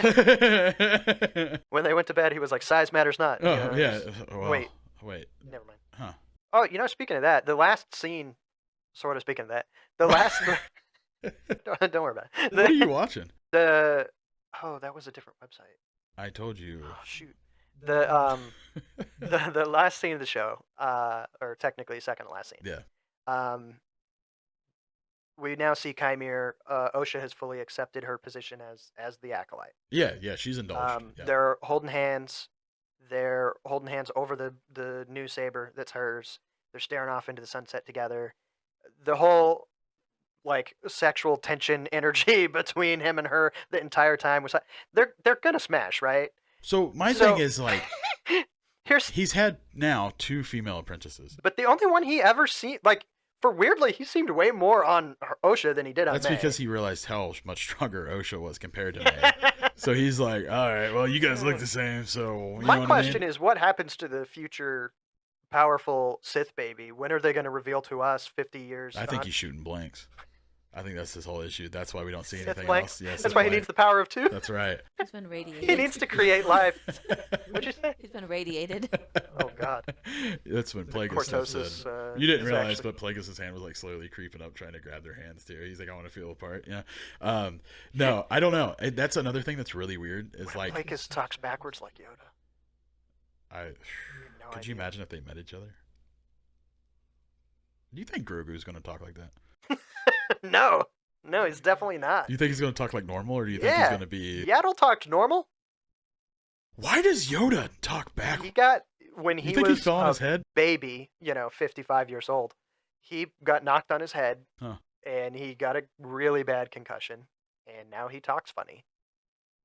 when they went to bed, he was like, "Size matters not." You Oh know, yeah. just- Well, wait. wait. Never mind. Huh. Oh, you know, speaking of that, the last scene sort of speaking of that, the last don't worry about it. What are you watching? That was a different website. I told you. Oh shoot. The last scene of the show, or technically second to last scene. Yeah. Um, we now see Chimere. Osha has fully accepted her position as the acolyte. Yeah, she's indulged. Yeah. They're holding hands. They're holding hands over the new saber that's hers. They're staring off into the sunset together. The whole like sexual tension energy between him and her the entire time was like they're gonna smash, right? So my thing is like he's had now 2 female apprentices. But the only one he ever seen, like, for weirdly, he seemed way more on Osha than he did on That's May. because he realized how much stronger Osha was compared to May. So he's like, all right, well, you guys look the same, so... My question is, what happens to the future powerful Sith baby? When are they going to reveal to us 50 years? I think he's shooting blanks. I think that's his whole issue. That's why we don't see Sith anything blanks? else. Yes, that's why he needs the power of 2? That's right. He's been radiated. He needs to create life. What'd you say? He's been radiated. Oh, God. That's when Plagueis said. You didn't realize, but Plagueis' hand was like slowly creeping up, trying to grab their hands too. He's like, I want to feel a part. Yeah. No, I don't know. That's another thing that's really weird. Is like Plagueis talks backwards like Yoda. Could you imagine if they met each other? Do you think Grogu's going to talk like that? No, he's definitely not. Do you think he's going to talk like normal, or do you think he's going to be... Yaddle talked normal. Why does Yoda talk back? He got, when he was he fell on his head? Baby, 55 years old, he got knocked on his head, and he got a really bad concussion, and now he talks funny.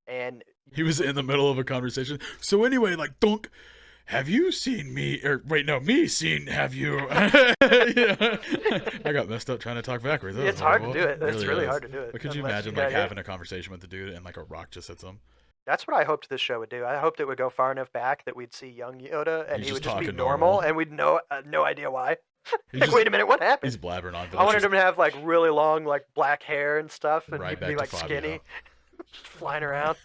And he was in the middle of a conversation. So anyway, like, Dunk... Have you seen me? Or wait, no, me seen. Have you? I got messed up trying to talk backwards. It's hard to do it. It's really hard to do it. But could you imagine like having a conversation with the dude and like a rock just hits him? That's what I hoped this show would do. I hoped it would go far enough back that we'd see young Yoda and he would just be normal, and we'd no idea why. Like, wait a minute, what happened? He's blabbering on. I wanted him to have like really long, like black hair and stuff, and right he'd be like skinny. Flying around.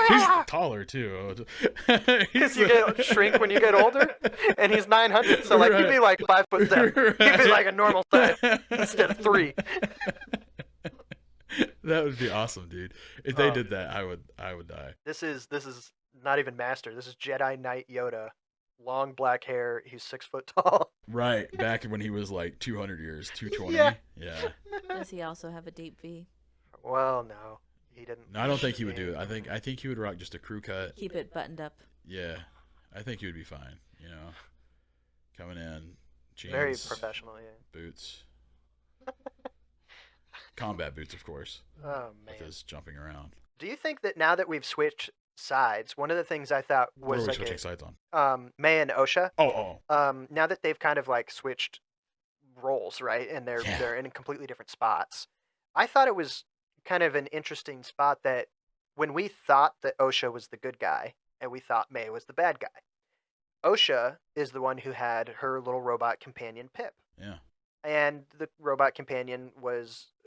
He's taller too. Because you get shrink when you get older, and he's 900, so like he'd be like 5'7". Right. He'd be like a normal size instead of 3. That would be awesome, dude. If they did that, I would die. This is not even Master. This is Jedi Knight Yoda. Long black hair. He's 6 foot tall. Right, back when he was like 200 years, 220. Yeah. Does he also have a deep V? Well, no. He didn't. No, I don't think he would do it. I think he would rock just a crew cut. Keep it buttoned up. Yeah, I think he would be fine. Coming in, jeans, very professional. Yeah. Boots, combat boots, of course. Oh man. With his jumping around. Do you think that now that we've switched sides, one of the things I thought was what are we like switching sides on? May and Osha. Oh. Now that they've kind of like switched roles, right, and they're in completely different spots. I thought it was kind of an interesting spot that when we thought that Osha was the good guy and we thought May was the bad guy, Osha is the one who had her little robot companion Pip. Yeah. And the robot companion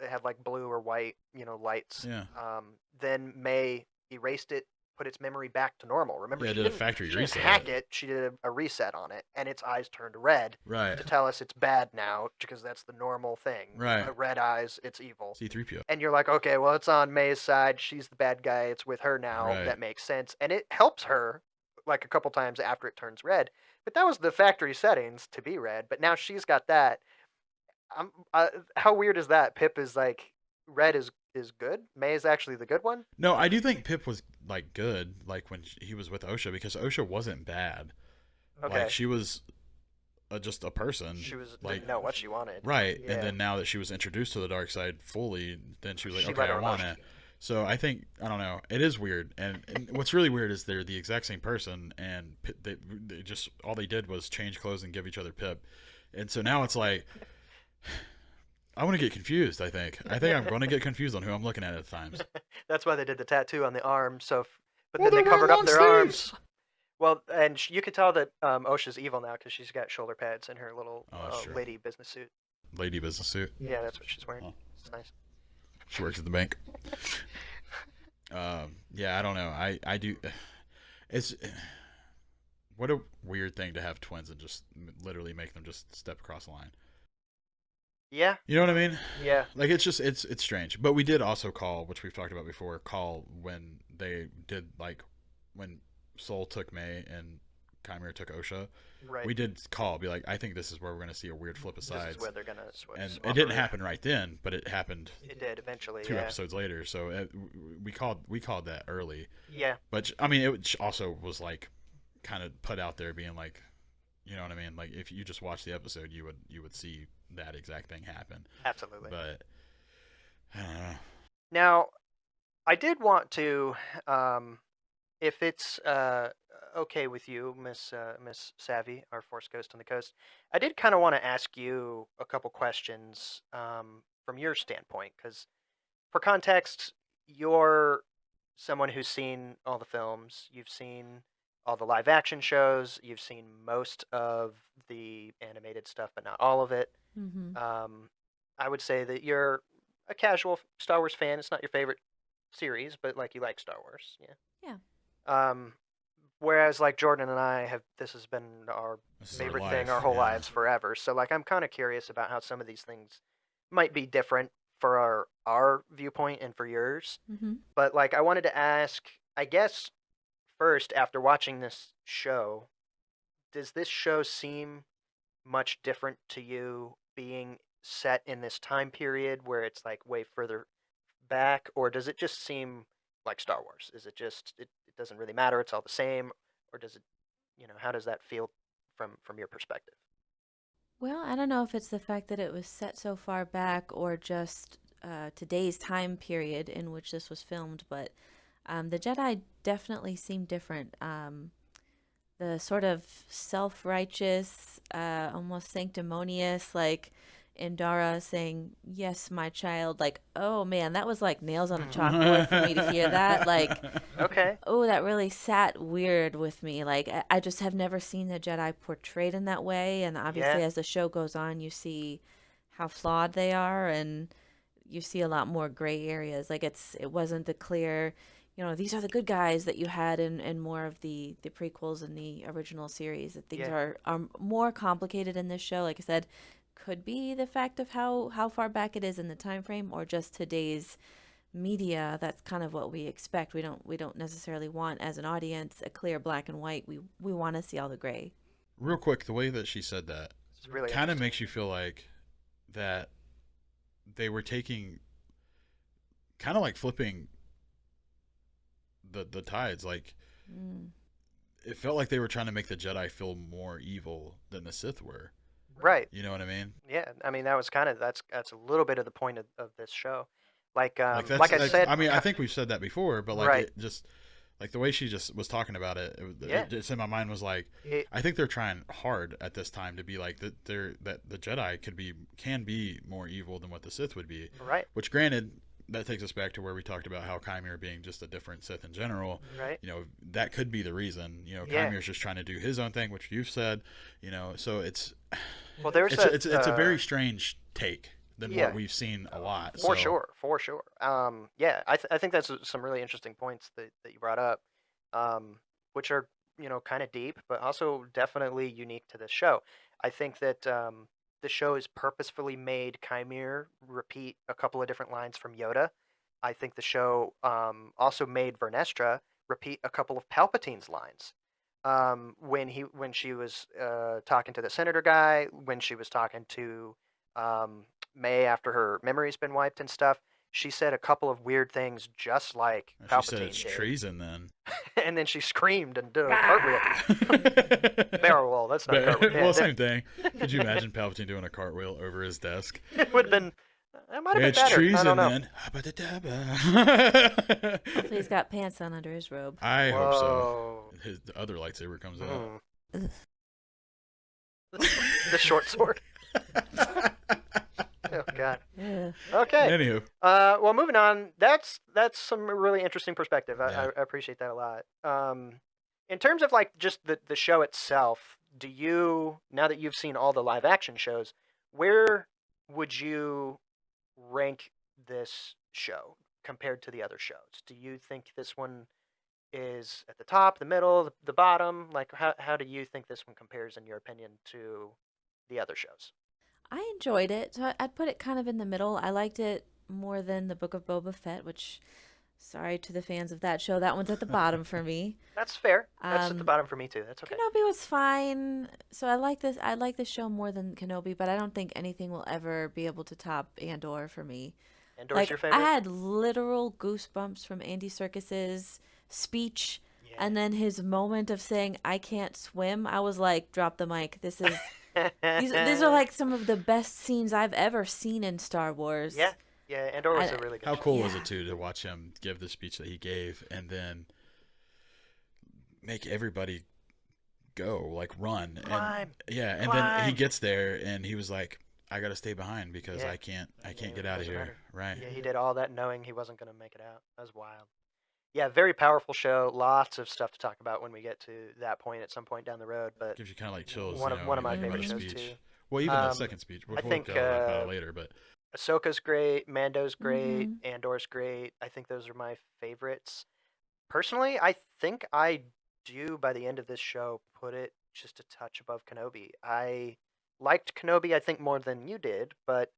had like blue or white, lights. Yeah. Then May erased it, put its memory back to normal. Remember, she did a factory reset. She didn't hack it. She did a reset on it, and its eyes turned red. Right. To tell us it's bad now, because that's the normal thing. Right. Red eyes, it's evil. C-3PO. And you're like, okay, well, it's on May's side. She's the bad guy. It's with her now. Right. That makes sense. And it helps her, like, a couple times after it turns red. But that was the factory settings to be red. But now she's got that. How weird is that? Pip is like, red is good. May is actually the good one. No, I do think Pip was like good, like when he was with Osha, because Osha wasn't bad. Okay. Like she was just a person. She like, didn't know what she wanted. Right, Yeah. and then now that she was introduced to the dark side fully, then she was like, She okay, let I her want off. it. So I think, I don't know, it is weird, and what's really weird is they're the exact same person, and they just all they did was change clothes and give each other Pip, and so now it's like. I want to get confused, I think. I'm going to get confused on who I'm looking at times. That's why they did the tattoo on the arm. But Well, then they they're covered wearing up their long arms. sleeves. Well, and you could tell that Osha's evil now because she's got shoulder pads in her little that's true. lady business suit. Lady business suit. Yeah, that's what she's wearing. Oh. It's nice. She works at the bank. Yeah, I don't know. I do. It's what a weird thing to have twins and just literally make them just step across the line. Yeah. You know what I mean? Yeah. Like it's strange. But we did also call, which we've talked about before, call when they did like when Soul took May and Chimera took Osha. Right. We did call, be like, I think this is where we're going to see a weird flip of This is sides. where they're gonna And swap it didn't around. happen right then, but it happened It did eventually. 2 episodes later. So we called that early. Yeah. But I mean, it also was like kind of put out there, being like, you know what I mean? Like if you just watch the episode, you would see that exact thing happen. Absolutely. But I don't know. Now, I did want to, if it's okay with you, Miss Savvy, our Force Ghost on the Coast, I did kind of want to ask you a couple questions from your standpoint, because for context, you're someone who's seen all the films, you've seen all the live action shows, you've seen most of the animated stuff, but not all of it. Mm-hmm. I would say that you're a casual Star Wars fan. It's not your favorite series, but like you like Star Wars, yeah. Yeah. Um, whereas like Jordan and I have, this has been our This is our favorite thing life. our whole Yeah. lives forever. So like I'm kind of curious about how some of these things might be different for our viewpoint and for yours. Mm-hmm. But like I wanted to ask, I guess first after watching this show, does this show seem much different to you being set in this time period where it's like way further back, or does it just seem like Star Wars? Is it just it doesn't really matter, it's all the same, or does it, how does that feel from your perspective? Well, I don't know if it's the fact that it was set so far back or just today's time period in which this was filmed, but the Jedi definitely seem different. The sort of self-righteous, almost sanctimonious, like Indara saying, "Yes, my child." Like, oh man, that was like nails on a chalkboard for me to hear that. Like, Okay. oh, that really sat weird with me. Like, I just have never seen the Jedi portrayed in that way. And obviously, Yeah. as the show goes on, you see how flawed they are, and you see a lot more gray areas. Like, it wasn't the clear, these are the good guys that you had in more of the prequels and the original series. That things Yeah. are more complicated in this show. Like I said, could be the fact of how far back it is in the time frame, or just today's media. That's kind of what we expect. We don't necessarily want, as an audience, a clear black and white. We want to see all the gray. Real quick, the way that she said that It's really kind of interesting. makes you feel like that they were taking, kind of like flipping the tides. Like Mm. it felt like they were trying to make the Jedi feel more evil than the Sith were. Right. You know what I mean? Yeah. I mean, that was kind of that's a little bit of the point of this show. Like Like like I said, I mean, I think we've said that before, but like right. it just, like the way she just was talking about it, Yeah. it just in my mind was like, It, I think they're trying hard at this time to be like that the Jedi can be more evil than what the Sith would be. right. Which, granted, that takes us back to where we talked about how Chimera being just a different Sith in general. Right. That could be the reason. Yeah. Chimera's just trying to do his own thing, which you've said. So it's Well, there's it's a very strange take than yeah. what we've seen a lot. For So, sure, for sure. Yeah, I think that's some really interesting points that you brought up, which are kind of deep, but also definitely unique to this show. I think that the show is purposefully made Chimere repeat a couple of different lines from Yoda. I think the show also made Vernestra repeat a couple of Palpatine's lines. When she was talking to the senator guy, when she was talking to May after her memory's been wiped and stuff, she said a couple of weird things just like she Palpatine said it's did. treason then. And then she screamed and did a cartwheel. Barrel roll, that's not a cartwheel. Yeah, Well, same thing. Could you imagine Palpatine doing a cartwheel over his desk? it would have been. It might have been It's better. I treason don't know. then. Hopefully, he's got pants on under his robe. I hope so. Whoa. The other lightsaber comes out. Mm. The short sword. Oh God. Yeah. Okay. Anywho, Well, moving on. That's some really interesting perspective. Yeah. I appreciate that a lot. In terms of like just the show itself, do you, now that you've seen all the live action shows, where would you rank this show compared to the other shows? Do you think this one is at the top, the middle, the bottom? Like how do you think this one compares in your opinion to the other shows? I enjoyed it. So I'd put it kind of in the middle. I liked it more than the Book of Boba Fett, which, sorry to the fans of that show, that one's at the bottom for me. That's fair. That's at the Um, bottom for me too. That's okay. Kenobi was fine. So I like this. I like this show more than Kenobi, but I don't think anything will ever be able to top Andor for me. Andor's Like your I favorite? had literal goosebumps from Andy Serkis's speech, Yeah. and then his moment of saying "I can't swim." I was like, "Drop the mic. This is these are like some of the best scenes I've ever seen in Star Yeah. Wars." Yeah, Andor was a I really good How show. cool was yeah it too to watch him give the speech that he gave and then make everybody go, like run, and Climb, yeah, and then he climb. gets there and he was like, I gotta stay behind because Yeah. I Yeah, can't get it out of doesn't here. matter. Right. Yeah, he did all that knowing he wasn't going to make it out. That was wild. Yeah, very powerful show. Lots of stuff to talk about when we get to that point at some point down the road. But Gives you kind of like chills, one you of know, one when of you my think about favorite his hmm shows speech. too. Well, even the Um, second speech, I which we'll think go about it later, but Ahsoka's great. Mando's great. hmm Andor's great. I think those are my favorites. Personally, I think I do by the end of this show put it just a touch above Kenobi. I liked Kenobi, I think, more than you did, but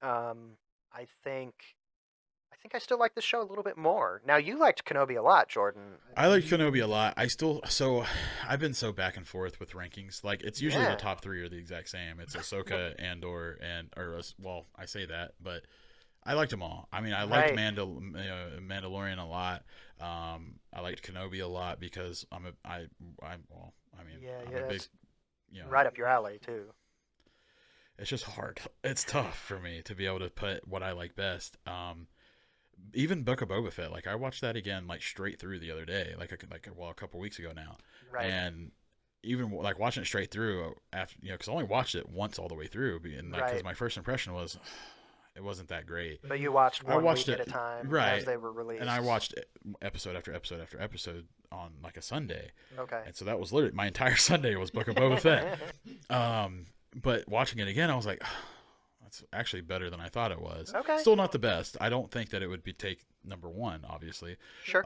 I think I still like this show a little bit more. Now you liked Kenobi a lot, Jordan. I like Kenobi a lot. I still so I've been so back and forth with rankings. Like it's usually the Yeah, top three are the exact same. It's Ahsoka, Andor, and well, I say that, but I liked them all. I mean, I liked right. Mandalorian a lot. I liked Kenobi a lot because well, I mean, Yeah, I'm yeah, a big, that's you know, right up your alley too. it's just hard. It's tough for me to be able to put what I like best. Even Book of Boba Fett, like I watched that again, like straight through the other day, a couple weeks ago now, Right. and even like watching it straight through after because I only watched it once all the way through, and like because Right. my first impression was it wasn't that great. But you watched I one watched week at it a time as right, they were and I released. watched episode after episode after episode on like a Sunday, Okay. and so that was literally my entire Sunday was Book of Boba Fett. But watching it again, I was like, that's actually better than I thought it was. Okay. Still not the best. I don't think that it would be take number one, obviously. Sure.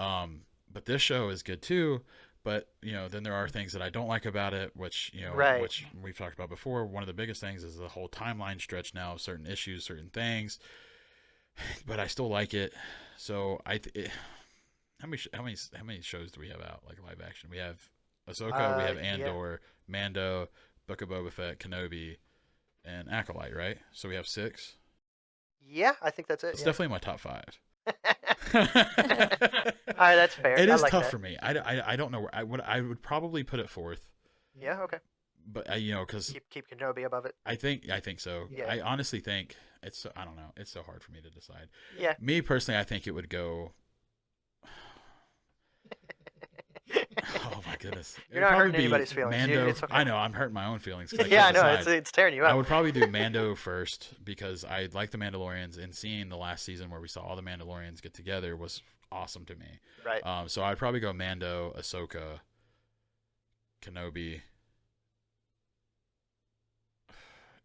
But this show is good too. But then there are things that I don't like about it, which Right. which we've talked about before. One of the biggest things is the whole timeline stretch now of certain issues, certain things. But I still like it. So how many shows do we have out like live action? We have Ahsoka, we have Yeah. Andor, Mando, Book of Boba Fett, Kenobi, and Acolyte, right? So we have six. Yeah, I think that's it. It's Yeah. definitely my top five. All right, that's fair. It I is like tough that. for me. I don't know where I would probably put it fourth, Yeah. Okay. but because Keep Kenobi above it. I think so. Yeah. I honestly think I don't know. It's so hard for me to decide. Yeah. Me personally, I think it would go. Oh my goodness! It You're would not probably hurting be anybody's feelings. Mando. It's okay. I know I'm hurting my own feelings because I Yeah, I can't know. decide. It's tearing you I up. would probably do Mando first because I like the Mandalorians, and seeing the last season where we saw all the Mandalorians get together was awesome to me. Right. So I'd probably go Mando, Ahsoka, Kenobi,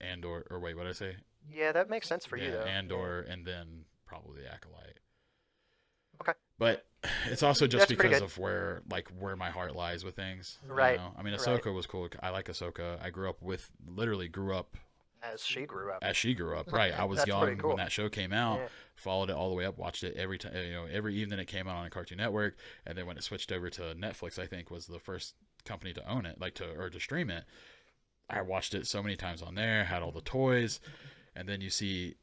Andor, or wait, what did I say? Yeah, that makes sense for you Yeah, though. Andor, and then probably Acolyte. Okay. But it's also just That's pretty because good. of where my heart lies with things. Right. I mean, Right. Ahsoka was cool. I like Ahsoka. I literally grew up As she grew up. as she grew up. Right. I was That's pretty young cool. when that show came out. Yeah. Followed it all the way up. Watched it every time. Every evening it came out on Cartoon Network, and then when it switched over to Netflix, I think was the first company to own it, to stream it. I watched it so many times on there. Had all the toys, and then you see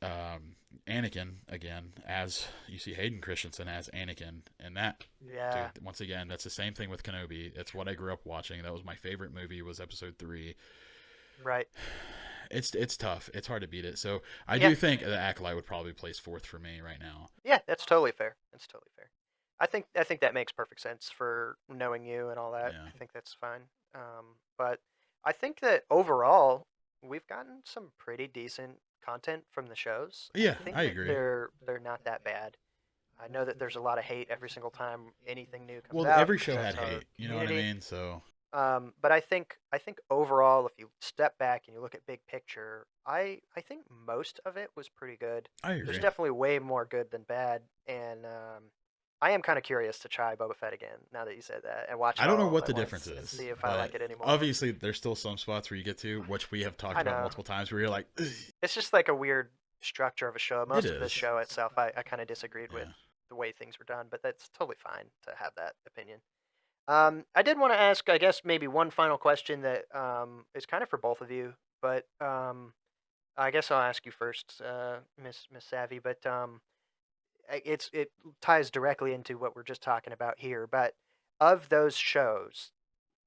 Anakin again as you see Hayden Christensen as Anakin, and that Yeah. dude, once again, that's the same thing with Kenobi. It's what I grew up watching. That was my favorite movie. Was Episode 3. Right. It's tough. It's hard to beat it. So I Yeah. do think the Acolyte would probably place fourth for me right now. Yeah, that's totally fair. That's totally fair. I think that makes perfect sense for knowing you and all that. Yeah. I think that's fine. But I think that overall we've gotten some pretty decent content from the shows. I Yeah, think I that agree. they're not that bad. I know that there's a lot of hate every single time anything new comes Well, out every because show that's had our hate. You know what I community. mean? So But I think overall, if you step back and you look at big picture, I think most of it was pretty good. I There's agree. definitely way more good than bad, and I am kind of curious to try Boba Fett again now that you said that and watch I it don't know all what at the difference once and is, see if I but like it anymore. obviously there's still some spots where you get to, which we have talked I about know. multiple times, where you're like, "Ugh." It's just like a weird structure of a show. It Most of the is. show itself, I kind of disagreed with Yeah. the way things were done, but that's totally fine to have that opinion. I did want to ask, I guess, maybe one final question that is kind of for both of you, but I guess I'll ask you first, Miss Savvy. But it ties directly into what we're just talking about here. But of those shows,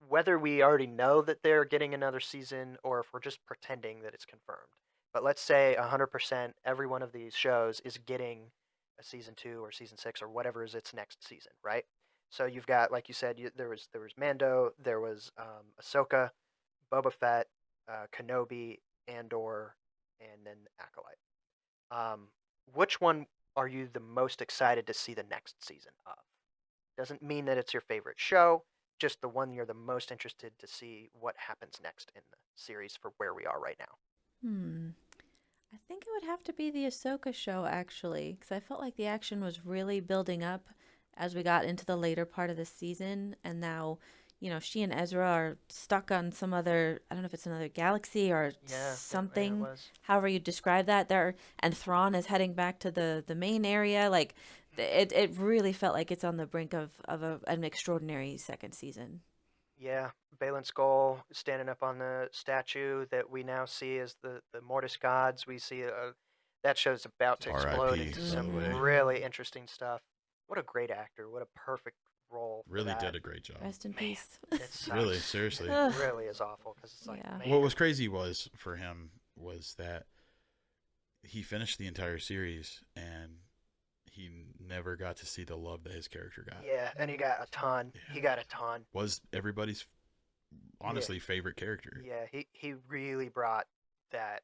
whether we already know that they're getting another season or if we're just pretending that it's confirmed. But let's say 100% every one of these shows is getting a season 2 or season 6 or whatever is its next season, right? So you've got, like you said, there was Mando, there was Ahsoka, Boba Fett, Kenobi, Andor, and then Acolyte. Um, which one are you the most excited to see the next season of? Doesn't mean that it's your favorite show, just the one you're the most interested to see what happens next in the series for where we are right now. Hmm. I think it would have to be the Ahsoka show, actually, because I felt like the action was really building up as we got into the later part of the season. And now, she and Ezra are stuck on some other, I don't know if it's another galaxy or Yeah, it something, was. however you describe that. And Thrawn is heading back to the main area. Like, it really felt like it's on the brink of an extraordinary second season. Yeah, Balin Skull standing up on the statue that we now see as the Mortis gods. We see that show's about to explode R.I.P. into By the some way, Mm-hmm. really interesting stuff. What a great actor! What a perfect role for really that. did a great job. Rest in Man, peace. it Really, sucks. seriously. It Ugh, really is awful because it's like, yeah. What man, was crazy was for him was that he finished the entire series and he never got to see the love that his character got. yeah, and he got a ton. Yeah. He got a ton. Was everybody's Yeah, honestly favorite character. yeah. He really brought that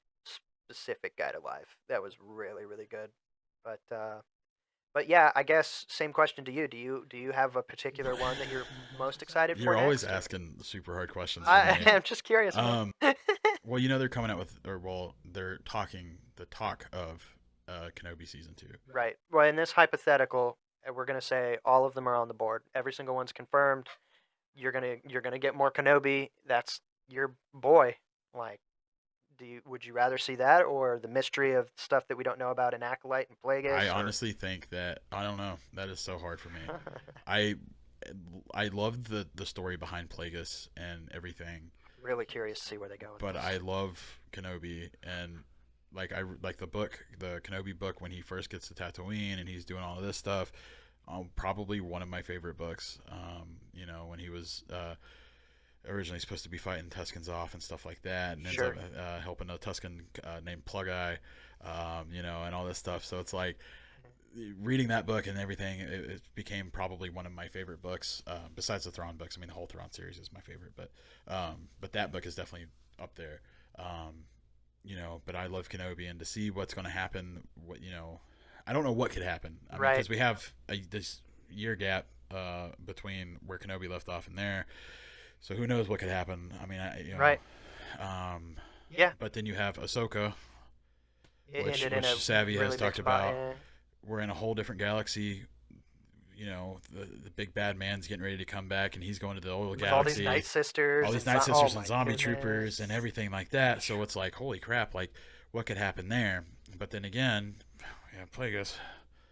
specific guy to life. That was really really good. But uh, but yeah, I guess same question to you. Do you have a particular one that you're most excited for You're always next, or asking super hard questions for I me. am just curious, man. Um, well, they're coming out with, or well, they're talking the talk of Kenobi season 2. Right. Well, in this hypothetical, we're gonna say all of them are on the board. Every single one's confirmed. You're gonna get more Kenobi. That's your boy. Like, would you rather see that or the mystery of stuff that we don't know about in Acolyte and I Plagueis? Or honestly think that I don't know. That is so hard for me. I I love the story behind Plagueis and everything, really curious to see where they go with but this. I love Kenobi and I like the book, the Kenobi book when he first gets to Tatooine and he's doing all of this stuff. Probably one of my favorite books. When he was originally supposed to be fighting Tuskens off and stuff like that, and ends up Sure. helping a Tusken named Plug Eye, and all this stuff. So it's like reading that book and everything. It became probably one of my favorite books, besides the Thrawn books. I mean, the whole Thrawn series is my favorite, but that book is definitely up there. Um, but I love Kenobi, and to see what's going to happen, I don't know what could happen. I mean, Right. because we have this year gap between where Kenobi left off and there, so who knows what could happen? I mean, Right. um, Yeah. but then you have Ahsoka, It which ended in a Savvy has really big talked spot. about. Yeah. We're in a whole different galaxy. The big bad man's getting ready to come back, and he's going to the old With all these galaxy. Night Sisters All and these Night oh Sisters and my zombie troopers and goodness. everything like that. So it's like, holy crap! Like, what could happen there? But then again, yeah, Plagueis.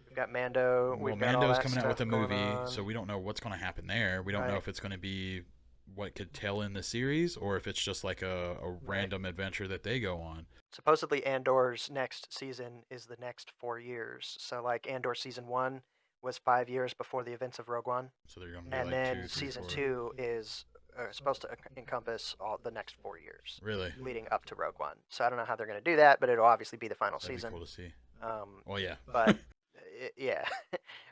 We've got Mando. Well, We've got all Mando's that coming out with stuff a going movie, on. so we don't know what's going to happen there. We don't know Right. if it's going to be what could tell in the series or if it's just like a Right. random adventure that they go on. Supposedly Andor's next season is the next 4 years. So like Andor season 1 was 5 years before the events of Rogue One, So they're going to be and like then two, three, season four. 2 is supposed to encompass all the next 4 years Really? leading up to Rogue One. So I don't know how they're going to do that, but it'll obviously be the final That'd be season. cool to see. Um, Oh yeah. but yeah,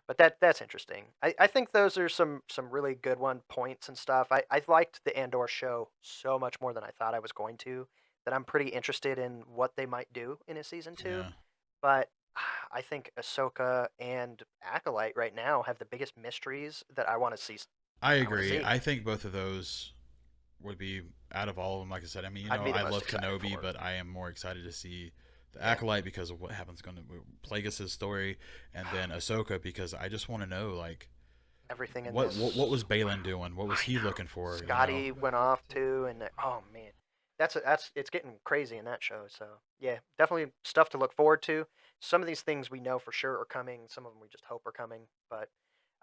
but that's interesting. I think those are some really good one points and stuff. I liked the Andor show so much more than I thought I was going to. That I'm pretty interested in what they might do in a season 2. Yeah. But I think Ahsoka and Acolyte right now have the biggest mysteries that I want to see. I I want to agree. see. I think both of those would be out of all of them. Like I said, I mean, I'd be the I most love excited Kenobi, for. but I am more excited to see The Acolyte because of what happens going to Plagueis' story, and then Ahsoka because I just want to know like Everything in what this. was Balin doing? What was I he know. looking for? You know? Scotty went off too, and oh man, that's it's getting crazy in that show. So yeah, definitely stuff to look forward to. Some of these things we know for sure are coming. Some of them we just hope are coming. But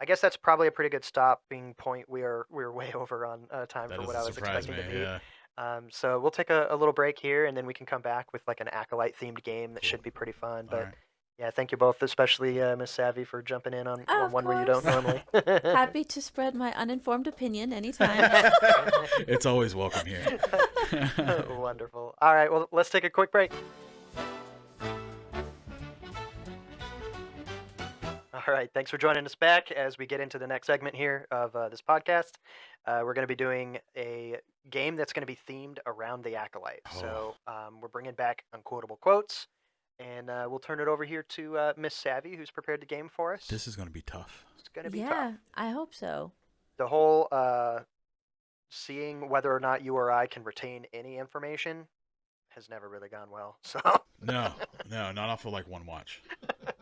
I guess that's probably a pretty good stopping point. We're way over on time That for what doesn't I was surprise expecting me. to be. Yeah, So we'll take a little break here, and then we can come back with like an acolyte themed game that cool. should be pretty fun. All But right. yeah, thank you both, especially Miss Savvy, for jumping in Oh, on of one where you don't course. normally. Happy to spread my uninformed opinion anytime. It's always welcome here. Wonderful. All right, well, let's take a quick break. All right, thanks for joining us back as we get into the next segment here of this podcast. We're going to be doing a game that's going to be themed around the Acolyte. Oh. So we're bringing back Unquotable Quotes, and we'll turn it over here to Miss Savvy, who's prepared the game for us. This is going to be tough. It's going to be tough. Yeah, I hope so. The whole seeing whether or not you or I can retain any information has never really gone well. So No, not off of like one watch.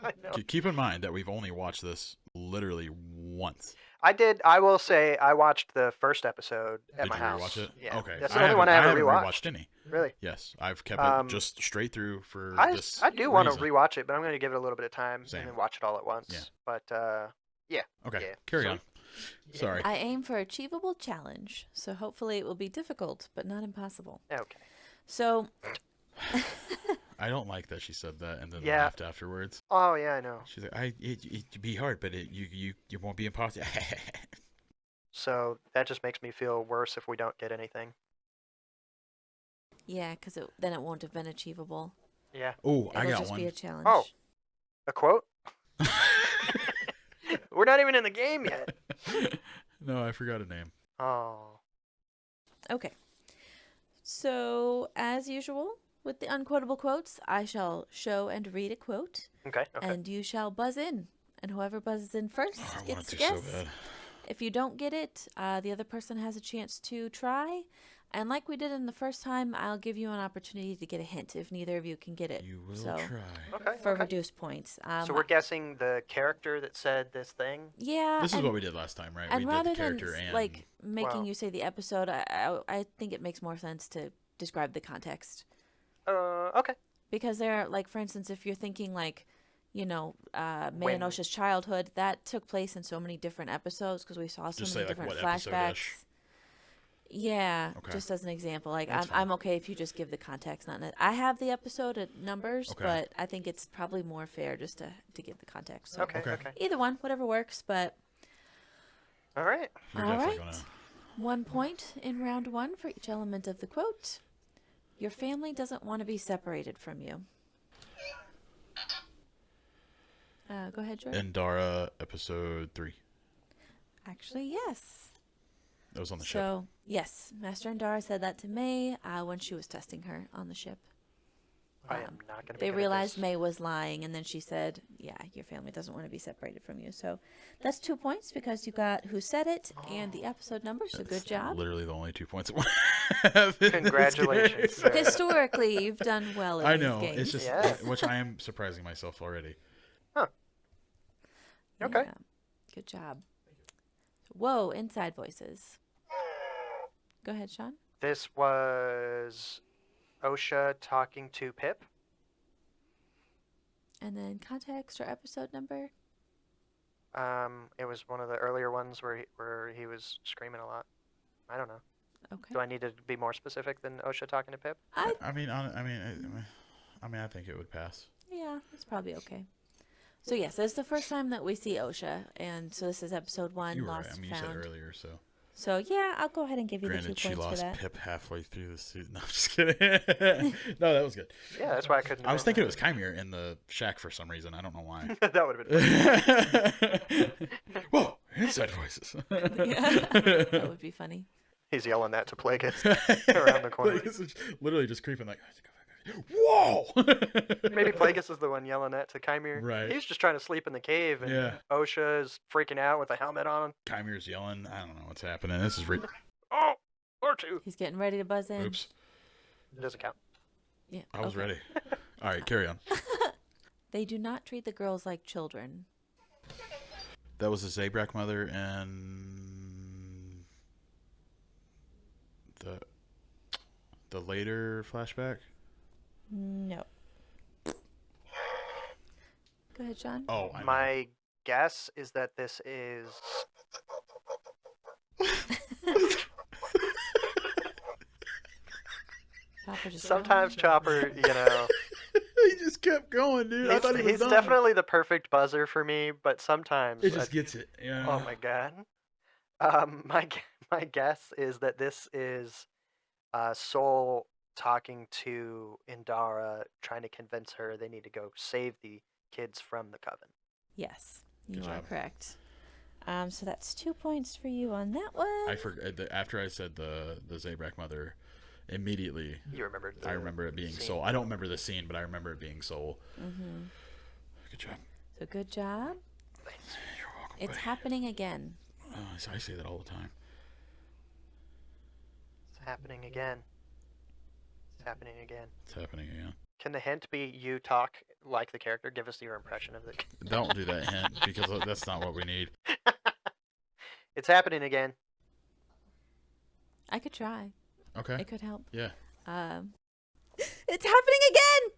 I know. Keep in mind that we've only watched this literally once. I did. I will say I watched the first episode at Did my you house. rewatch it? Yeah, Okay. that's the only one I haven't ever rewatched. any. Really? Yes, I've kept Um, it just straight through for this. I do want to reason. rewatch it, but I'm going to give it a little bit of time Same. and then watch it all at once. Yeah. But yeah. Okay, Yeah. carry So- on. Sorry. I aim for achievable challenge, so hopefully it will be difficult, but not impossible. Okay. So, I don't like that she said that and then Yeah. laughed afterwards. Oh yeah, I know. She's like, it'd be hard, but you won't be impossible. So that just makes me feel worse if we don't get anything. yeah, because then it won't have been achievable. Yeah. Oh, I It'll got just one. be a challenge. Oh. A quote? We're not even in the game yet. No, I forgot a name. Oh. Okay. So, as usual, with the unquotable quotes, I shall show and read a quote, Okay. Okay. and you shall buzz in. And whoever buzzes in first Oh, I gets wanted to to so guess. bad. If you don't get it, the other person has a chance to try. And like we did in the first time, I'll give you an opportunity to get a hint if neither of you can get it. You will So, try. Okay. for okay. reduced points. So we're guessing the character that said this thing. Yeah. This is and, what we did last time, right? and We rather did the than character and like making Wow. you say the episode, I think it makes more sense to describe the context. Okay. Because they're like, for instance, if you're thinking like, May When- and Osha's childhood, that took place in so many different episodes because we saw so Just many say, like, different what episode-ish? flashbacks. Yeah, Okay. just as an example, like That's I'm fine. okay if you just give the context. I have the episode at numbers, Okay. but I think it's probably more fair just to give the context. So Okay. Okay. Okay. either one, whatever works. But All right. You're all definitely right. gonna. 1 point in round one for each element of the quote. Your family doesn't want to be separated from you. Go ahead, Jordan. Endara episode 3. Actually, yes. That was on the ship. So, yes, Master Endara said that to May when she was testing her on the ship. I am not going to. They realized May was lying, and then she said, yeah, your family doesn't want to be separated from you. So that's 2 points because you got who said it and the episode number, so That's good job. Literally the only 2 points. I have in this Congratulations, game. sir. Historically, you've done well in I these know. games. It's just Yeah. which I am surprising myself already. Okay. Yeah, good job. Whoa, inside voices. Go ahead, Sean. This was Osha talking to Pip. And then context or episode number. It was one of the earlier ones where he was screaming a lot. I don't know. Okay. Do I need to be more specific than Osha talking to Pip? I I mean, I think it would pass. Yeah, it's probably okay. So yes, it's the first time that we see Osha, and so this is episode 1, You were right. Lost I mean, you Found. said earlier, so. So yeah, I'll go ahead and give you Granted, the 2 she points for lost that. Pip halfway through the season. No, I'm just kidding. No, that was good. Yeah, that's why I couldn't. I was thinking it was Chimere in the shack for some reason. I don't know why. that would have been. Whoa, inside voices. That would be funny. He's yelling that to Plagueis around the corner. Plagueis is literally just creeping like, whoa! Maybe Plagueis is the one yelling that to Chimere. Right. He's just trying to sleep in the cave, and Yeah. Osha is freaking out with a helmet on. Chimere's yelling. I don't know what's happening. This is Oh, or two. He's getting ready to buzz in. oops. It doesn't count. Yeah. I was okay. ready. All right, carry on. They do not treat the girls like children. That was the Zabrak mother and the later flashback. No. Go ahead, Sean. Oh, I know. My guess is that this is. Chopper just Sometimes gone. Chopper, He just kept going, dude. I thought he was he's done. definitely the perfect buzzer for me, but sometimes It just gets it. Yeah. Oh my god. My guess is that this is Soul talking to Indara, trying to convince her they need to go save the kids from the coven. Yes, you Good are job. correct. So that's 2 points for you on that one. I forgot after I said the Zabrak mother. Immediately, You remembered. I remember it being scene. Soul. I don't remember the scene, but I remember it being Soul. Mm-hmm. Good job. So good job. Thanks. You're welcome. It's buddy. happening again. I say that all the time. It's happening again. It's happening again. It's happening again. Can the hint be you talk like the character? Give us your impression of the. Don't do that hint because that's not what we need. It's happening again. I could try. Okay. It could help. Yeah. It's happening again.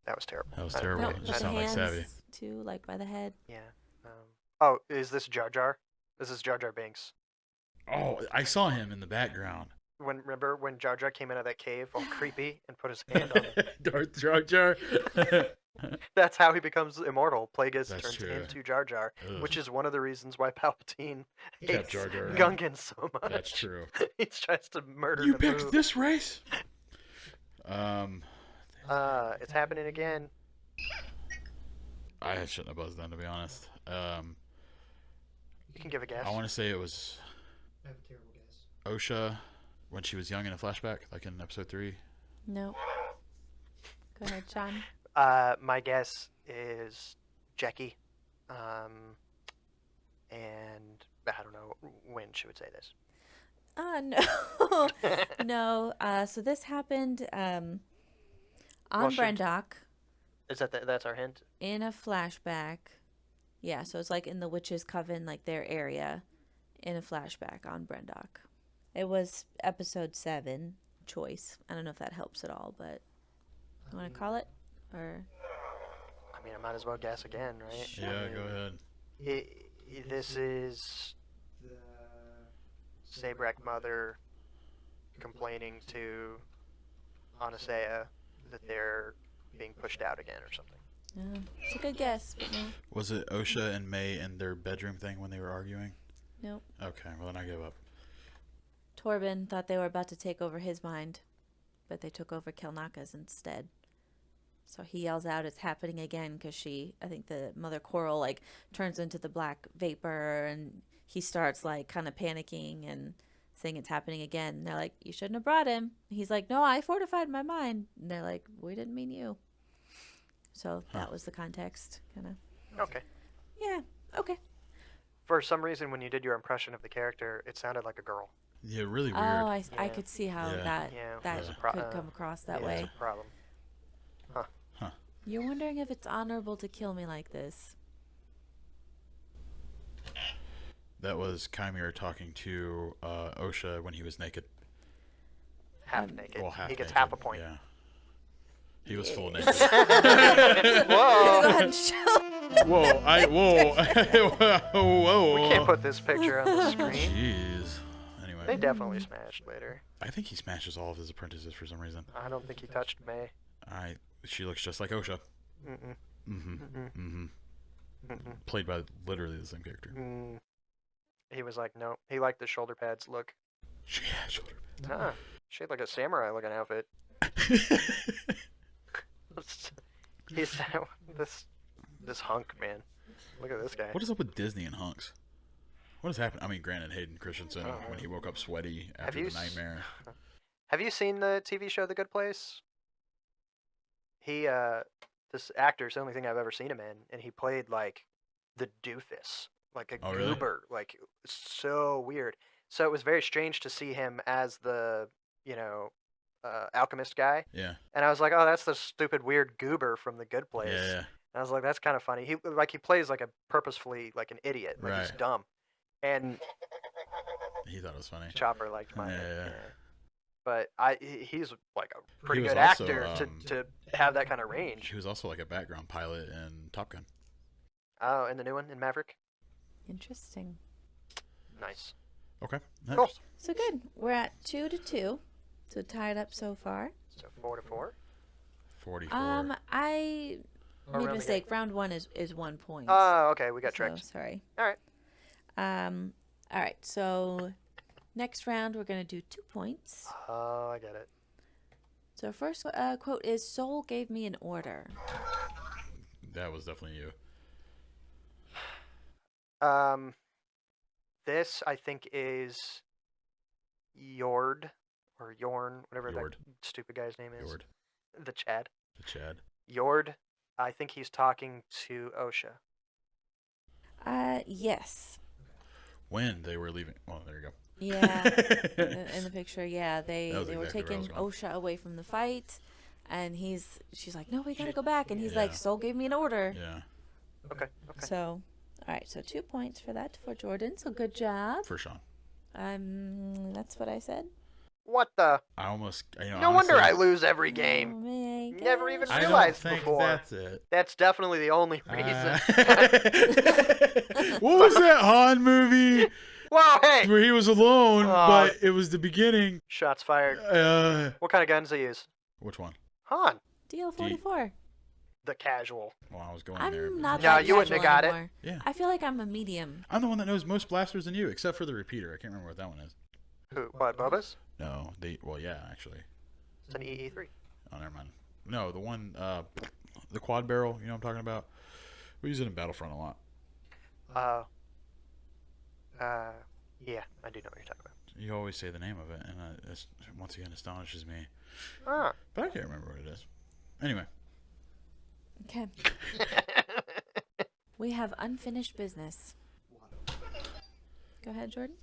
That was terrible. That was I don't terrible. No, It know. just the sounded like hands Savvy. too, like by the head. Yeah. Oh, is this Jar Jar? This is Jar Jar Binks. Oh, I saw him in the background. Remember when Jar Jar came out of that cave all creepy and put his hand on it? Darth Jar Jar. That's how he becomes immortal. Plagueis That's turns true. into Jar Jar, Ugh. which is one of the reasons why Palpatine Kept hates Jar Jar around. Gungan so much. That's true. He tries to murder You Naboo. picked this race. It's happening again. I shouldn't have buzzed then, to be honest. You can give a guess. I want to say it was I have a terrible guess. Osha when she was young in a flashback, like in episode 3. No. Go ahead, Sean. My guess is Jackie. And I don't know when she would say this. No. No. So this happened on Well, should- Brendok Is that's our hint? in a flashback. Yeah, so it's like in the witches' coven, like their area, in a flashback on Brendok. It was episode 7 choice. I don't know if that helps at all, but you want to call it? Or I mean, I might as well guess again, right? Yeah, I mean, go ahead. This is The Sabrak mother complaining to Anasea that they're being pushed out again or something. it's a good guess, but no. Was it Osha and May in their bedroom thing when they were arguing? Nope. Okay, well then I give up. Torben thought they were about to take over his mind, but they took over Kelnaka's instead. So he yells out, "It's happening again!" Because I think the Mother Coral like turns into the black vapor, and he starts like kind of panicking and saying it's happening again. And they're like, "You shouldn't have brought him." He's like, "No, I fortified my mind." And they're like, "We didn't mean you." So that was the context, kind of. Okay. Yeah. Okay. For some reason, when you did your impression of the character, it sounded like a girl. Yeah, really Oh, weird. I Yeah. could see how Yeah. that Yeah. that Yeah. could come across that Yeah, way. that's a problem. You're wondering if it's honorable to kill me like this. That was Chimera talking to Osha when he was naked. Half naked. Well, half he gets naked, half a point. Yeah. He was full Yeah. naked. Whoa! Go ahead and show. Whoa, whoa. We can't put this picture on the screen. Jeez. Anyway, They definitely smashed later. I think he smashes all of his apprentices for some reason. I don't think he touched May. She looks just like Osha. Mm-mm. Mm-hmm. Mm-mm. Mm-hmm. Mm-mm. Played by literally the same character. Mm. He was like, no. He liked the shoulder pads look. She had shoulder Huh. She had like a samurai looking outfit. pads. He's this hunk, man. Look at this guy. What is up with Disney and hunks? What has happened? I mean, granted, Hayden Christensen, when he woke up sweaty after you the nightmare. Have you seen the TV show The Good Place? This actor's the only thing I've ever seen him in, and he played like the doofus, like a Oh, really? goober, like so weird. So it was very strange to see him as the, alchemist guy, Yeah. and I was like, oh, that's the stupid weird goober from The Good Place. Yeah. And I was like, that's kind of funny. He plays like a purposefully like an idiot, like he's Right. dumb, and He thought it was funny. Chopper liked mine. Yeah. But he's like a He pretty was good also, actor to have that kind of range. He was also like a background pilot in Top Gun. Oh, and the new one in Maverick. Interesting. Nice. Okay. Cool. Next. So good. We're at 2-2. So tied up so far. So 4-4. 44. I Or made a round mistake. Round one is 1 point. Oh, okay. We got So, tricked. sorry. All right. All right. So next round we're gonna do 2 points. Oh, I get it. So first quote is Soul gave me an order. That was definitely you. This I think is Yord or Yorn, whatever Yord. that stupid guy's name is. Yord. The Chad. The Chad. Yord. I think he's talking to OSHA. Yes. When they were leaving. Well, there you go. Yeah. in the picture, yeah, they That was were exactly where I taking was going. OSHA away from the fight, and she's like, no, we gotta go back, and he's Yeah. like, Soul gave me an order. Yeah. Okay. So, all right, so 2 points for that for Jordan. So good job. For Sean. That's what I said. What the? I almost. No wonder I lose every game. Oh, my Never even gosh. I don't realized think before. that's it. That's definitely the only reason. What was that Han movie Whoa, hey! where he was alone, Oh. but it was the beginning? Shots fired. What kind of guns they use? Which one? Han. DL-44. The casual. Well, I was going there. I'm not No, that you wouldn't have casual got it. anymore. Yeah. I feel like I'm a medium. I'm the one that knows most blasters than you, except for the repeater. I can't remember what that one is. Who? What, Bubba's? No, well, yeah, actually. It's an EE3. Oh, never mind. No, the one, the quad barrel. You know what I'm talking about? We use it in Battlefront a lot. Yeah, I do know what you're talking about. You always say the name of it, and it once again astonishes me. Ah. But I can't remember what it is. Anyway. Okay. We have unfinished business. Go ahead, Jordan.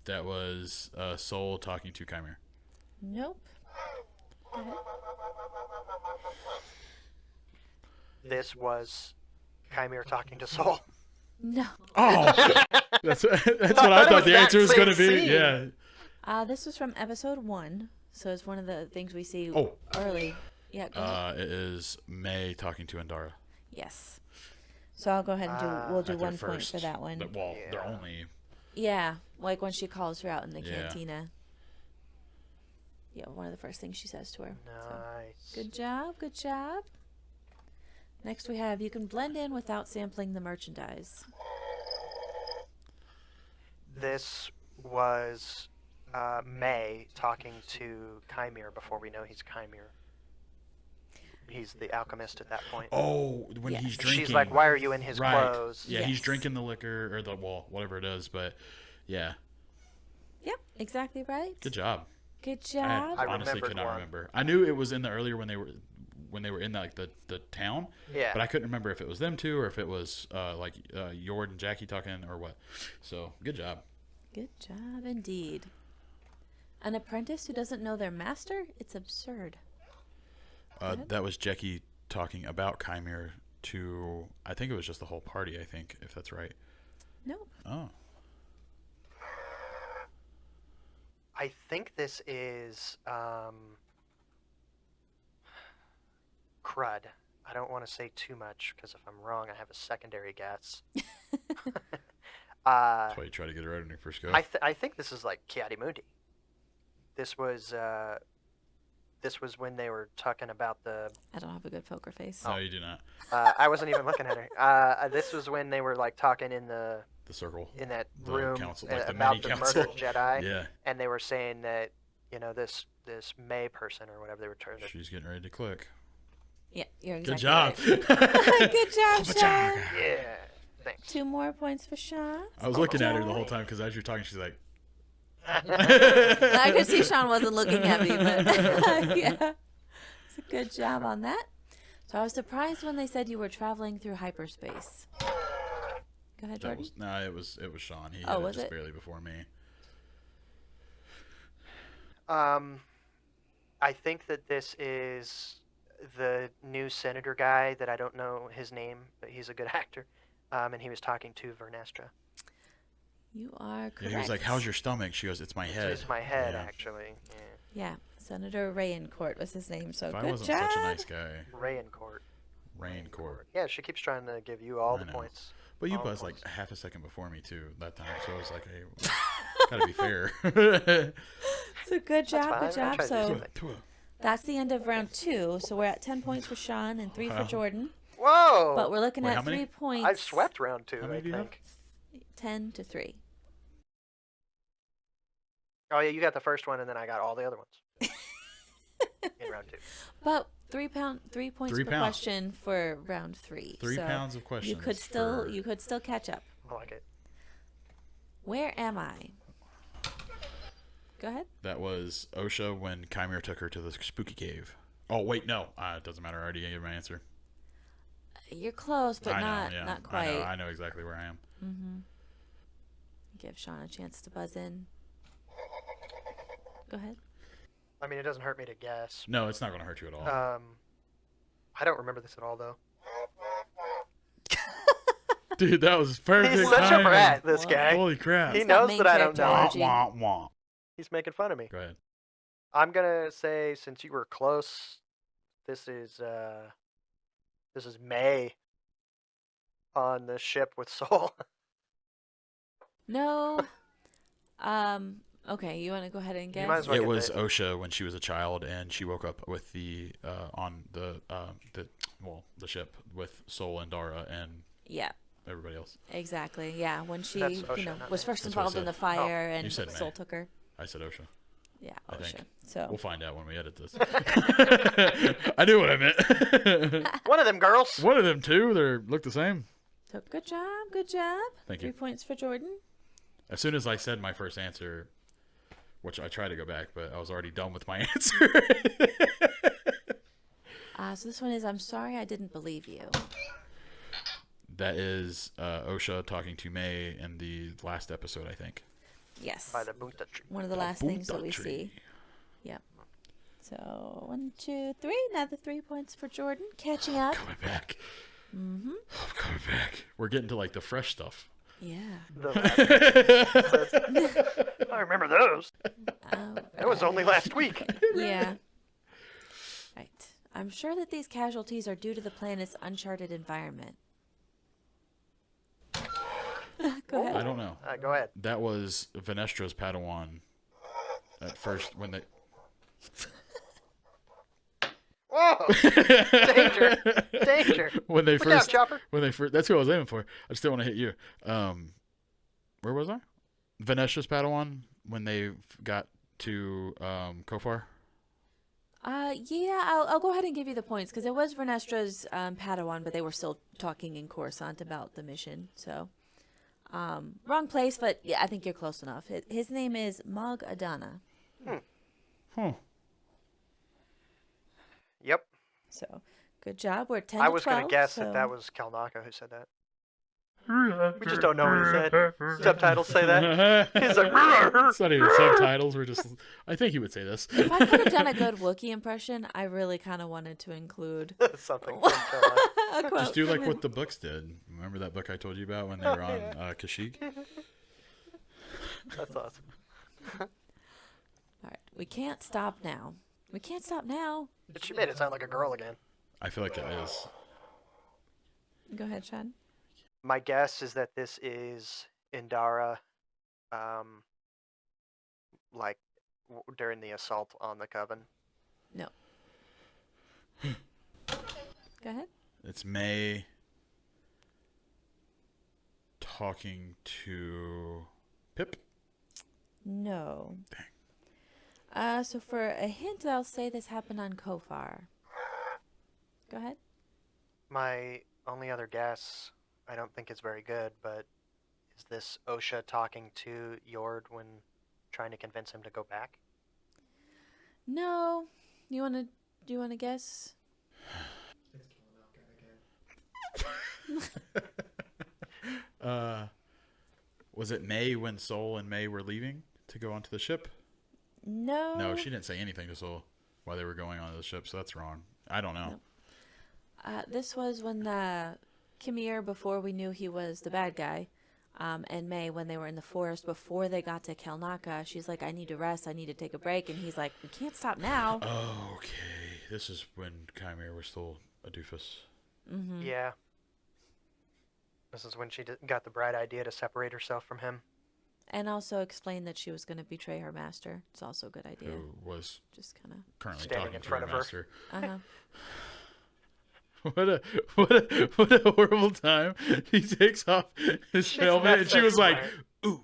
That was Soul talking to Chimera. Nope. Go ahead. This was Chimera talking to Soul. No. Oh! that's what I thought it thought was the that answer was going to same be. scene. Yeah. This was from episode 1, so it's one of the things we see Oh. early. Yeah, go ahead. It is May talking to Andara. Yes. So I'll go ahead and we'll do At their 1 point for first. that one. Well, Yeah. they're only. Yeah, like when she calls her out in the Yeah. cantina. Yeah, one of the first things she says to her. So, Nice. good job, good job. Next we have you can blend in without sampling the merchandise. This was May talking to Chimera before we know he's Chimera. He's the alchemist at that point. Oh, when Yes. he's drinking. She's like, why are you in his Right. clothes? Yeah, he's Yes. drinking the liquor or the whatever it is. But yeah, Yep, exactly right. good job. Good I job. honestly remembered could not one. remember. I knew it was in the earlier when they were in like the town. Yeah. But I couldn't remember if it was them two or if it was like Yord and Jackie talking or what. So good job. Good job indeed. An apprentice who doesn't know their master? It's absurd. ahead. That was Jackie talking about Chimera to, I think it was just the whole party, I think, if that's right. Nope. Oh. I think this is crud. I don't want to say too much because if I'm wrong, I have a secondary guess. That's why you try to get it right on your first go. I think this is like Kiadi Mundi. This was when they were talking about the. I don't have a good poker face. No, you do not. I wasn't even looking at her. This was when they were like talking in the circle. in that The room council, like the about mini the council. murdered Jedi, Yeah. and they were saying that this May person or whatever they were trying to. She's getting ready to click. Yeah, you're Good exactly job. right. Good job, Sean. Yeah. Thanks. 2 more points for Sean. I was looking at her the whole time because as you're talking, she's like, I could see Sean wasn't looking at me, but yeah. It's a good job on that. So I was surprised when they said you were traveling through hyperspace. Go ahead, Jordan. it was Sean. He Oh, hit it was just it? barely before me. I think that this is the new senator guy that I don't know his name, but he's a good actor. And he was talking to Vernestra. You are Yeah, he was like, correct. "How's your stomach?" She goes, "It's my head." It's my head, Yeah. actually. Yeah. Yeah, Senator Rayencourt was his name. So If I good wasn't such a job. nice guy, Rayencourt. Raincourt. Yeah, she keeps trying to give you all I the know. points. But you All the buzzed like points. half a second before me too that time, so I was like, "Hey, gotta be fair." So good That's job, fine. good I job. try to do So something. that's the end of round 2. So we're at 10 points for Sean and 3 for Wow. Jordan. But Whoa! we're looking Wait, how at many? 3 I've points. swept round How 2, many I do you have? think. 10 to 3. Oh, yeah, you got the first one, and then I got all the other ones in round 2. But 3 points 3 per pounds. question for round 3. 3 So pounds of questions. you could still catch up. I like it. Where am I? Go ahead. That was Osha when Chimera took her to the spooky cave. Oh wait, no, it doesn't matter. I already gave my answer. You're close, but I not know, yeah. not quite. I know exactly where I am. Mm-hmm. Give Sean a chance to buzz in. Go ahead. I mean, it doesn't hurt me to guess. No, it's not going to hurt you at all. I don't remember this at all, though. Dude, that was perfect. He's such a timing. brat, this Whoa. guy. Holy crap. He He's got knows main that I don't character know. Wah, energy. wah, wah. He's making fun of me. Go ahead. I'm gonna say, since you were close, this is May on the ship with Soul. No. Okay, you want to go ahead and guess? might as well It get was the- Osha when she was a child, and she woke up with the on the ship with Soul and Dara and Yeah, everybody else. exactly. Yeah, when she, That's OSHA, not was me. first That's what I involved in said. the fire You and said May. Soul took her. I said Osha. Yeah, I think. OSHA. So We'll find out when we edit this. I knew what I meant. One of them girls. One of them two, they look the same. So good job, good job. Thank 3 you. points for Jordan. As soon as I said my first answer, which I tried to go back, but I was already done with my answer. So this one is, I'm sorry I didn't believe you. That is Osha talking to May in the last episode, I think. Yes. By the Bunta tree. One of the last things that we Bunta see. tree. Yep. So 1, 2, 3. Another 3 points for Jordan. Catching up. Coming back. Mm-hmm. I'm coming back. We're getting to like the fresh stuff. Yeah. I remember those. Oh, It was only last week. yeah. Right. I'm sure that these casualties are due to the planet's uncharted environment. Go ahead. I don't know. Go ahead. That was Venestra's Padawan at first when they. Whoa! Danger! Danger! When they Look first. out, Chopper. When they first. That's who I was aiming for. I just didn't want to hit you. Where was I? Venestra's Padawan when they got to Kofar. Yeah, I'll go ahead and give you the points because it was Vernestra's Padawan, but they were still talking in Coruscant about the mission. So, wrong place, but yeah, I think you're close enough. His name is Mog Adana. Huh. Yep. So, good job. We're at 10 I to was 12. going to guess so... that that was Kalnaka who said that. We just don't know what he said. Subtitles say that. He's like, It's not even subtitles. We're just. I think he would say this. If I could have done a good Wookiee impression, I really kind of wanted to include something. From Kalmaka. a quote Just do from like him. what the books did. Remember that book I told you about when they were on Kashyyyk? That's awesome. All right, we can't stop now. We can't stop now. But she made it sound like a girl again. I feel like it is. Go ahead, Sean. My guess is that this is Indara, like during the assault on the Coven. No. Go ahead. It's May talking to Pip. No. Dang. So for a hint, I'll say this happened on Kofar. Go ahead. My only other guess, I don't think it's very good, but is this Osha talking to Yord when trying to convince him to go back? No. Do you want to guess? Was it May when Soul and May were leaving to go onto the ship? No. No, she didn't say anything to Soul. Why they were going onto the ship, so that's wrong. I don't know. Nope. This was when Kimir, before we knew he was the bad guy, and May, when they were in the forest, before they got to Kelnaka, she's like, I need to rest, I need to take a break. And he's like, we can't stop now. Oh, okay. This is when Chimera was still a doofus. Mm-hmm. Yeah. This is when she got the bright idea to separate herself from him. And also explain that she was going to betray her master. It's also a good idea. Who was Just kind of currently standing talking in to front her of her. master. uh-huh. What a horrible time. He takes off his helmet and she was like, ooh.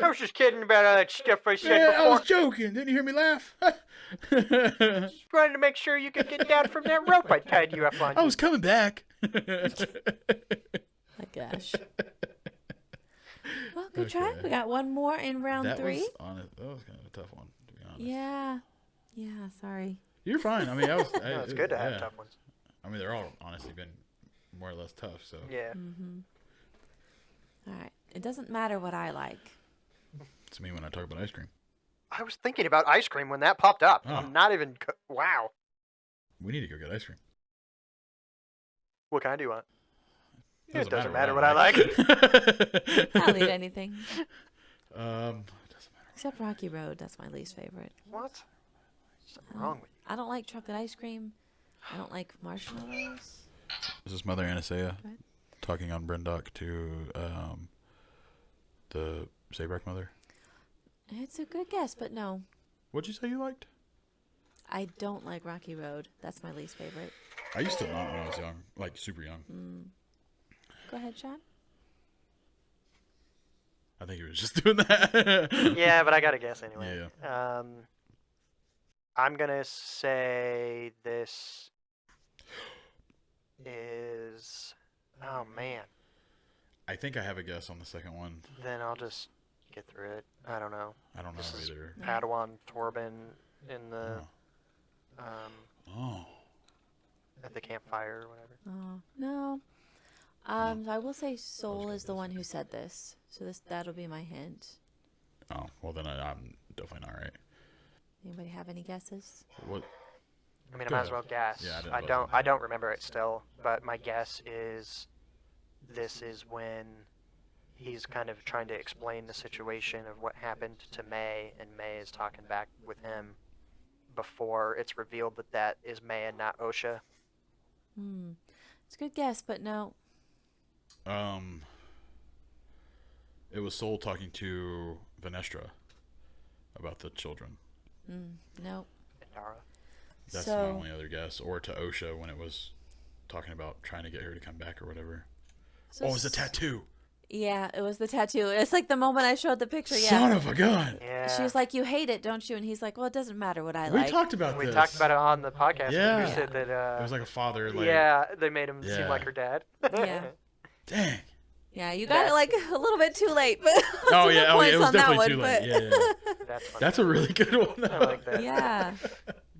I was just kidding about all that stuff I said Yeah, before. I was joking. Didn't you hear me laugh? Just wanted to make sure you could get down from that rope I tied you up on. I was coming back. My gosh. Well, good try. We got one more in round 3. That was kind of a tough one, to be honest. Yeah. Yeah, sorry. You're fine. I mean, No, it's good to have yeah. tough ones. I mean, they're all honestly been more or less tough. So Yeah. Mm-hmm. All right. It doesn't matter what I like. it's me when I talk about ice cream. I was thinking about ice cream when that popped up. Oh. I'm not even... Wow. We need to go get ice cream. What kind do you want? It doesn't matter what I like. I'll eat anything. It doesn't matter. Except Rocky Road. That's my least favorite. What? Something wrong with I don't like chocolate ice cream. I don't like marshmallows. This is Mother Anastasia Go ahead. talking on Brendock to the Zabrak mother. It's a good guess, but no. What'd you say you liked? I don't like Rocky Road. That's my least favorite. I used to not when I was young, like super young. Go ahead, Sean. I think he was just doing that. you. Yeah, but I got to guess anyway. Yeah. I'm going to say this is... Oh, man. I think I have a guess on the second one. Then I'll just get through it. I don't know. I don't know This is either. Padawan Torben in the... Oh. at the campfire or whatever. Oh, no. I will say Soul is the one who said this. So that'll be my hint. Oh. Well, then I'm definitely not right. Anybody have any guesses? What? I mean, I Go might as ahead. well guess. Yeah, I don't remember it still, but my guess is this is when he's kind of trying to explain the situation of what happened to May, and May is talking back with him before it's revealed that is May and not Osha. It's a good guess, but no. It was Soul talking to Venestra about the children. No. And Dara. That's my only other guess. Or to Osha when it was talking about trying to get her to come back or whatever. So Oh, it was a tattoo. Yeah, it was the tattoo. It's like the moment I showed the picture. Yeah. Son of a gun. Yeah. She was like, "You hate it, don't you?" And he's like, "Well, it doesn't matter what I We like." talked about we this. talked about it on the podcast. Yeah. You said that. It was like a father. Like, yeah, they made him seem Yeah. like her dad. Yeah. Dang. Yeah, you got it like a little bit too late, but Oh some yeah. Oh yeah. points It was on that definitely one, too late. but- Yeah. That's funny. That's a really good one. I like that. Yeah.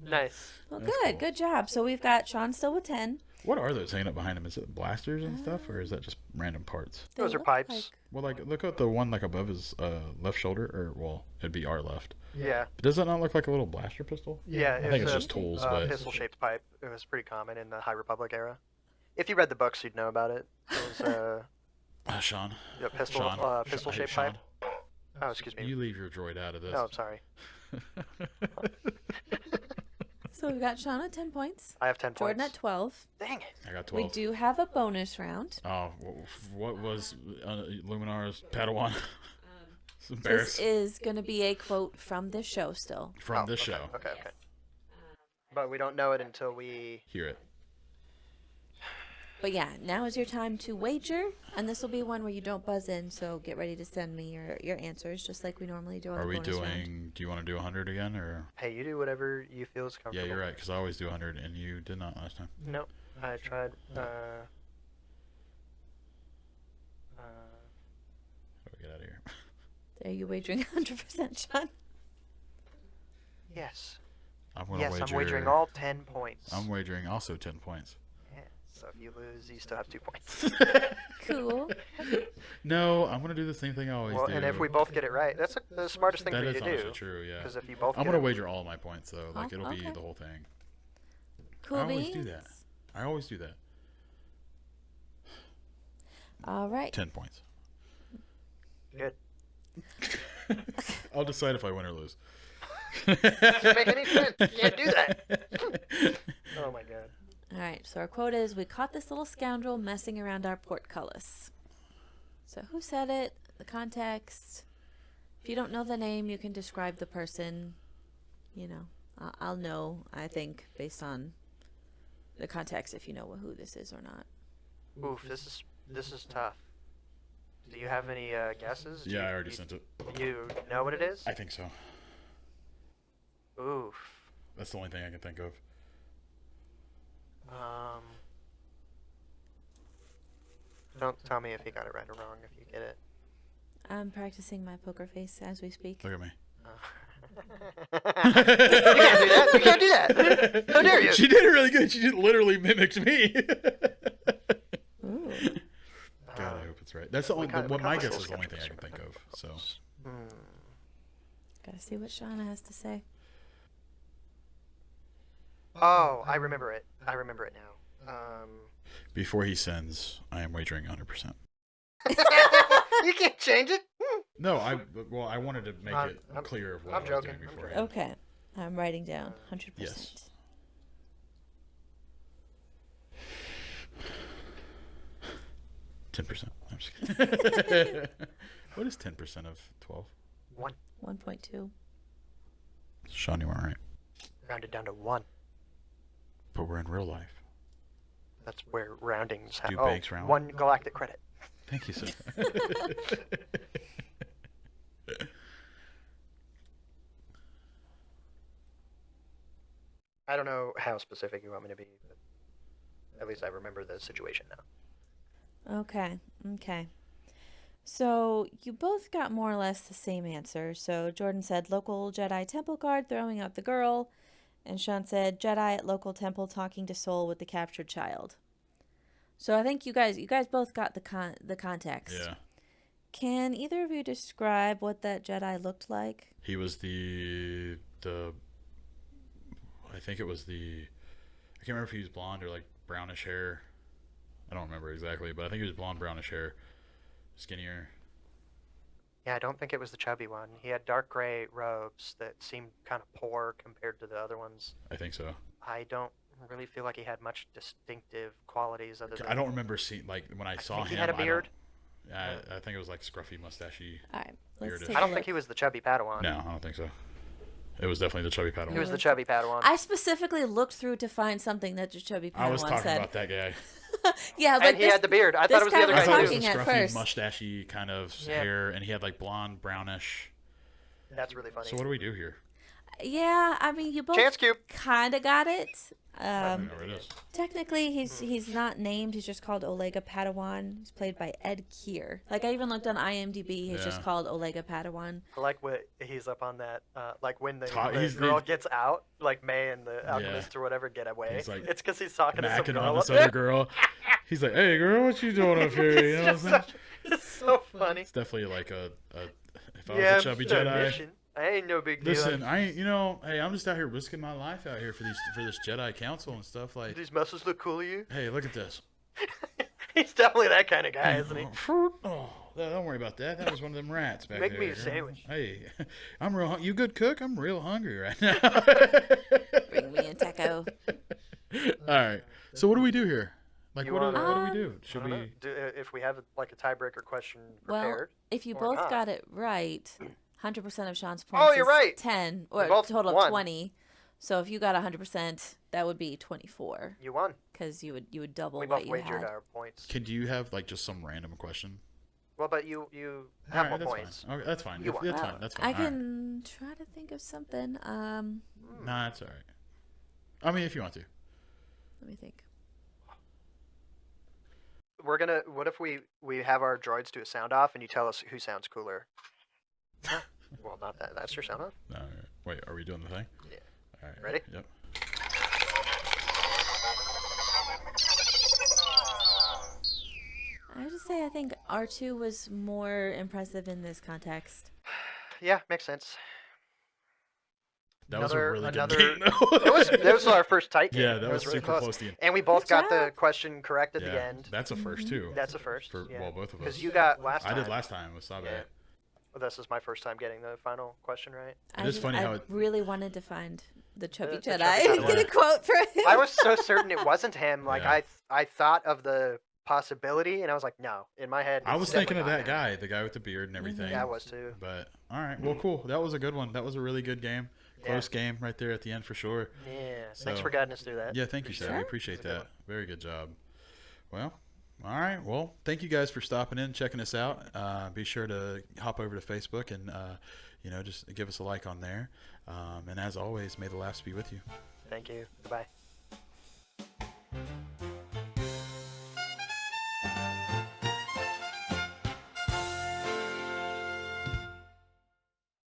Nice. Well, That's good. cool. Good job. So we've got Sean still with 10. What are those hanging up behind him? Is it blasters and stuff, or is that just random parts? They Those are look pipes. like- Well, like look at the one like above his left shoulder, or well, it'd be our left. Yeah. But does that not look like a little blaster pistol? Yeah. I think it's a just tools, but pistol-shaped pipe. It was pretty common in the High Republic era. If you read the books, you'd know about it. It was Sean. a pistol, Sean. pistol-shaped Hey, pipe. Oh, excuse me. You leave your droid out of this. Oh, I'm sorry. So we've got Sean at 10 points. I have 10 Jordan points. at 12. Dang it. I got 12. We do have a bonus round. Oh, what was Luminar's Padawan? It's This embarrassing. is going to be a quote from this show still. From Oh, this okay, show. Okay. But we don't know it until we... Hear it. But yeah, now is your time to wager, and this will be one where you don't buzz in, so get ready to send me your answers, just like we normally do on Are the we bonus doing? round. Do you want to do 100 again, or? Hey, you do whatever you feel is comfortable. Yeah, you're right. Because I always do 100, and you did not last time. No, I tried. How do we get out of here? Are you wagering 100%, Sean? yes. I'm gonna Yes, wager. I'm wagering all 10 points. I'm wagering also 10 points. Yes. So if you lose, you still have 2 points. Cool. No, I'm gonna do the same thing I always Well, do. and if we both get it right, that's the smartest thing That for you is to honestly do. true, yeah. Because if you both I'm get gonna it, wager all my points though. Like it'll be okay. the whole thing. Cool I always beans. do that. I always do that. All right. 10 points. good. I'll decide if I win or lose. Doesn't make any sense. You can't do that. Oh my god. All right. So our quote is, "We caught this little scoundrel messing around our portcullis." So who said it? The context. If you don't know the name, you can describe the person. You know, I'll know, I think, based on the context, if you know who this is or not. Oof, this is tough. Do you have any guesses? Yeah, I already sent it. You know what it is? I think so. Oof. That's the only thing I can think of. Don't tell me if you got it right or wrong if you get it. I'm practicing my poker face as we speak. Look at me. You can't do that. You can't do that. How dare you? She did it really good. She just literally mimicked me. Ooh. God, I hope it's right. That's the only. What my guess is the only thing I can think of. So. Gotta see what Shauna has to say. Oh, I remember it. I remember it now. Before he sends, I am wagering 100%. You can't change it. No, I wanted to make it clear of what I'm I was joking. doing I'm beforehand. Okay. I'm writing down 100%. Yes. 10%. I'm just kidding. What is 10% of 12? 1.2. Sean, you weren't right. Rounded down to 1. But we're in real life. That's where roundings happen. Do banks round? 1 galactic credit. Thank you, sir. I don't know how specific you want me to be, but at least I remember the situation now. Okay. Okay. So you both got more or less the same answer. So Jordan said local Jedi temple guard throwing out the girl, and Sean said Jedi at local temple talking to Soul with the captured child. So I think you guys both got the context. Yeah. Can either of you describe what that Jedi looked like? He was the I think it was I can't remember if he was blonde or like brownish hair. I don't remember exactly, but I think he was blonde, brownish hair, skinnier. Yeah, I don't think it was the chubby one. He had dark gray robes that seemed kind of poor compared to the other ones. I think so. I don't really feel like he had much distinctive qualities other than... I don't remember seeing, like, when I saw think him. he had a beard. I think it was like scruffy, mustachy. All right, let's Bearded. take I a don't look. think he was the chubby Padawan. No, I don't think so. It was definitely the chubby Padawan. He was the chubby Padawan. I specifically looked through to find something that the chubby Padawan I was talking said. about that guy. Yeah, and like he had the beard. I thought it was the guy other I was guy thought it too. was a talking at scruffy, first. mustachy kind of Yeah. hair, and he had like blonde, brownish. That's really funny. So what do we do here? Yeah, I mean, you both Chance cube. kind of got it. I don't know where it is. Technically, he's not named. He's just called Olega Padawan. He's played by Ed Keir. Like, I even looked on IMDb. He's just Yeah. called Olega Padawan. I like what he's up on that. Like when the He's girl the- gets out, like May and the alchemist or whatever get away. He's like It's because he's talking to some Macking girl on up this there. other girl. He's like, "Hey, girl, what you doing up here?" You know what I'm saying? It's so funny. It's definitely like a if I was Yeah, a chubby I'm just on a Jedi. mission. I ain't no big deal. Listen, I ain't, hey, I'm just out here risking my life out here for this Jedi Council and stuff. Like, These muscles look cool to you? hey, look at this. He's definitely that kind of guy, isn't he? Oh, don't worry about that. That was one of them rats back Make there. me a you know? sandwich. Hey, I'm real. You good cook? I'm real hungry right now. Bring me a taco. All right. So what do we do here? Like, You what do wanna- we do? I Should don't know. we? If we have like a tiebreaker question Well, prepared. if you or both not. got it right, 100% of Sean's Oh, points you're is right. 10, We or a both total won. of 20. So if you got 100%, that would be 24, You won. because you would double We what both you wagered had. our points. Can you have like just some random question? Well, but you All have right, more that's points. fine. Okay, that's fine. You won. That's Well, fine. That's fine. I All right. can try to think of something. Nah, that's all right. I mean, if you want to. Let me think. We're gonna. What if we have our droids do a sound off and you tell us who sounds cooler? Well, not that. That's your sound off. All right. Wait, are we doing the thing? Yeah. All right. Ready? Yep. I think R2 was more impressive in this context. Yeah, makes sense. That was a really good Another. game, though. It was our first tight game. Yeah, that It was really super close to the end. And we Good both got the job. question correct at the Yeah, end. that's a first too. That's a first. For yeah. well, both of us. Because you got last time. I did last time with Sabe. Yeah. Well, this is my first time getting the final question right. It is funny how I it- really wanted to find the Chubby The Jedi Chubby and Jedi. get a quote for him. I was so certain it wasn't him. Like Yeah. I thought of the possibility, and I was like, no. In my head, I it's was thinking of definitely that not him. guy, the guy with the beard and everything. Yeah, I was too. But all right, well, cool. That was a good one. That was a really good game. Close game right there at the end for sure. Yeah. So- Thanks for guiding us through that. Yeah, thank you, sir. We appreciate It was a good that. Very good job. Well, all right. Well, thank you guys for stopping in, checking us out. Be sure to hop over to Facebook and just give us a like on there. And as always, may the laughs be with you. Thank you. Goodbye.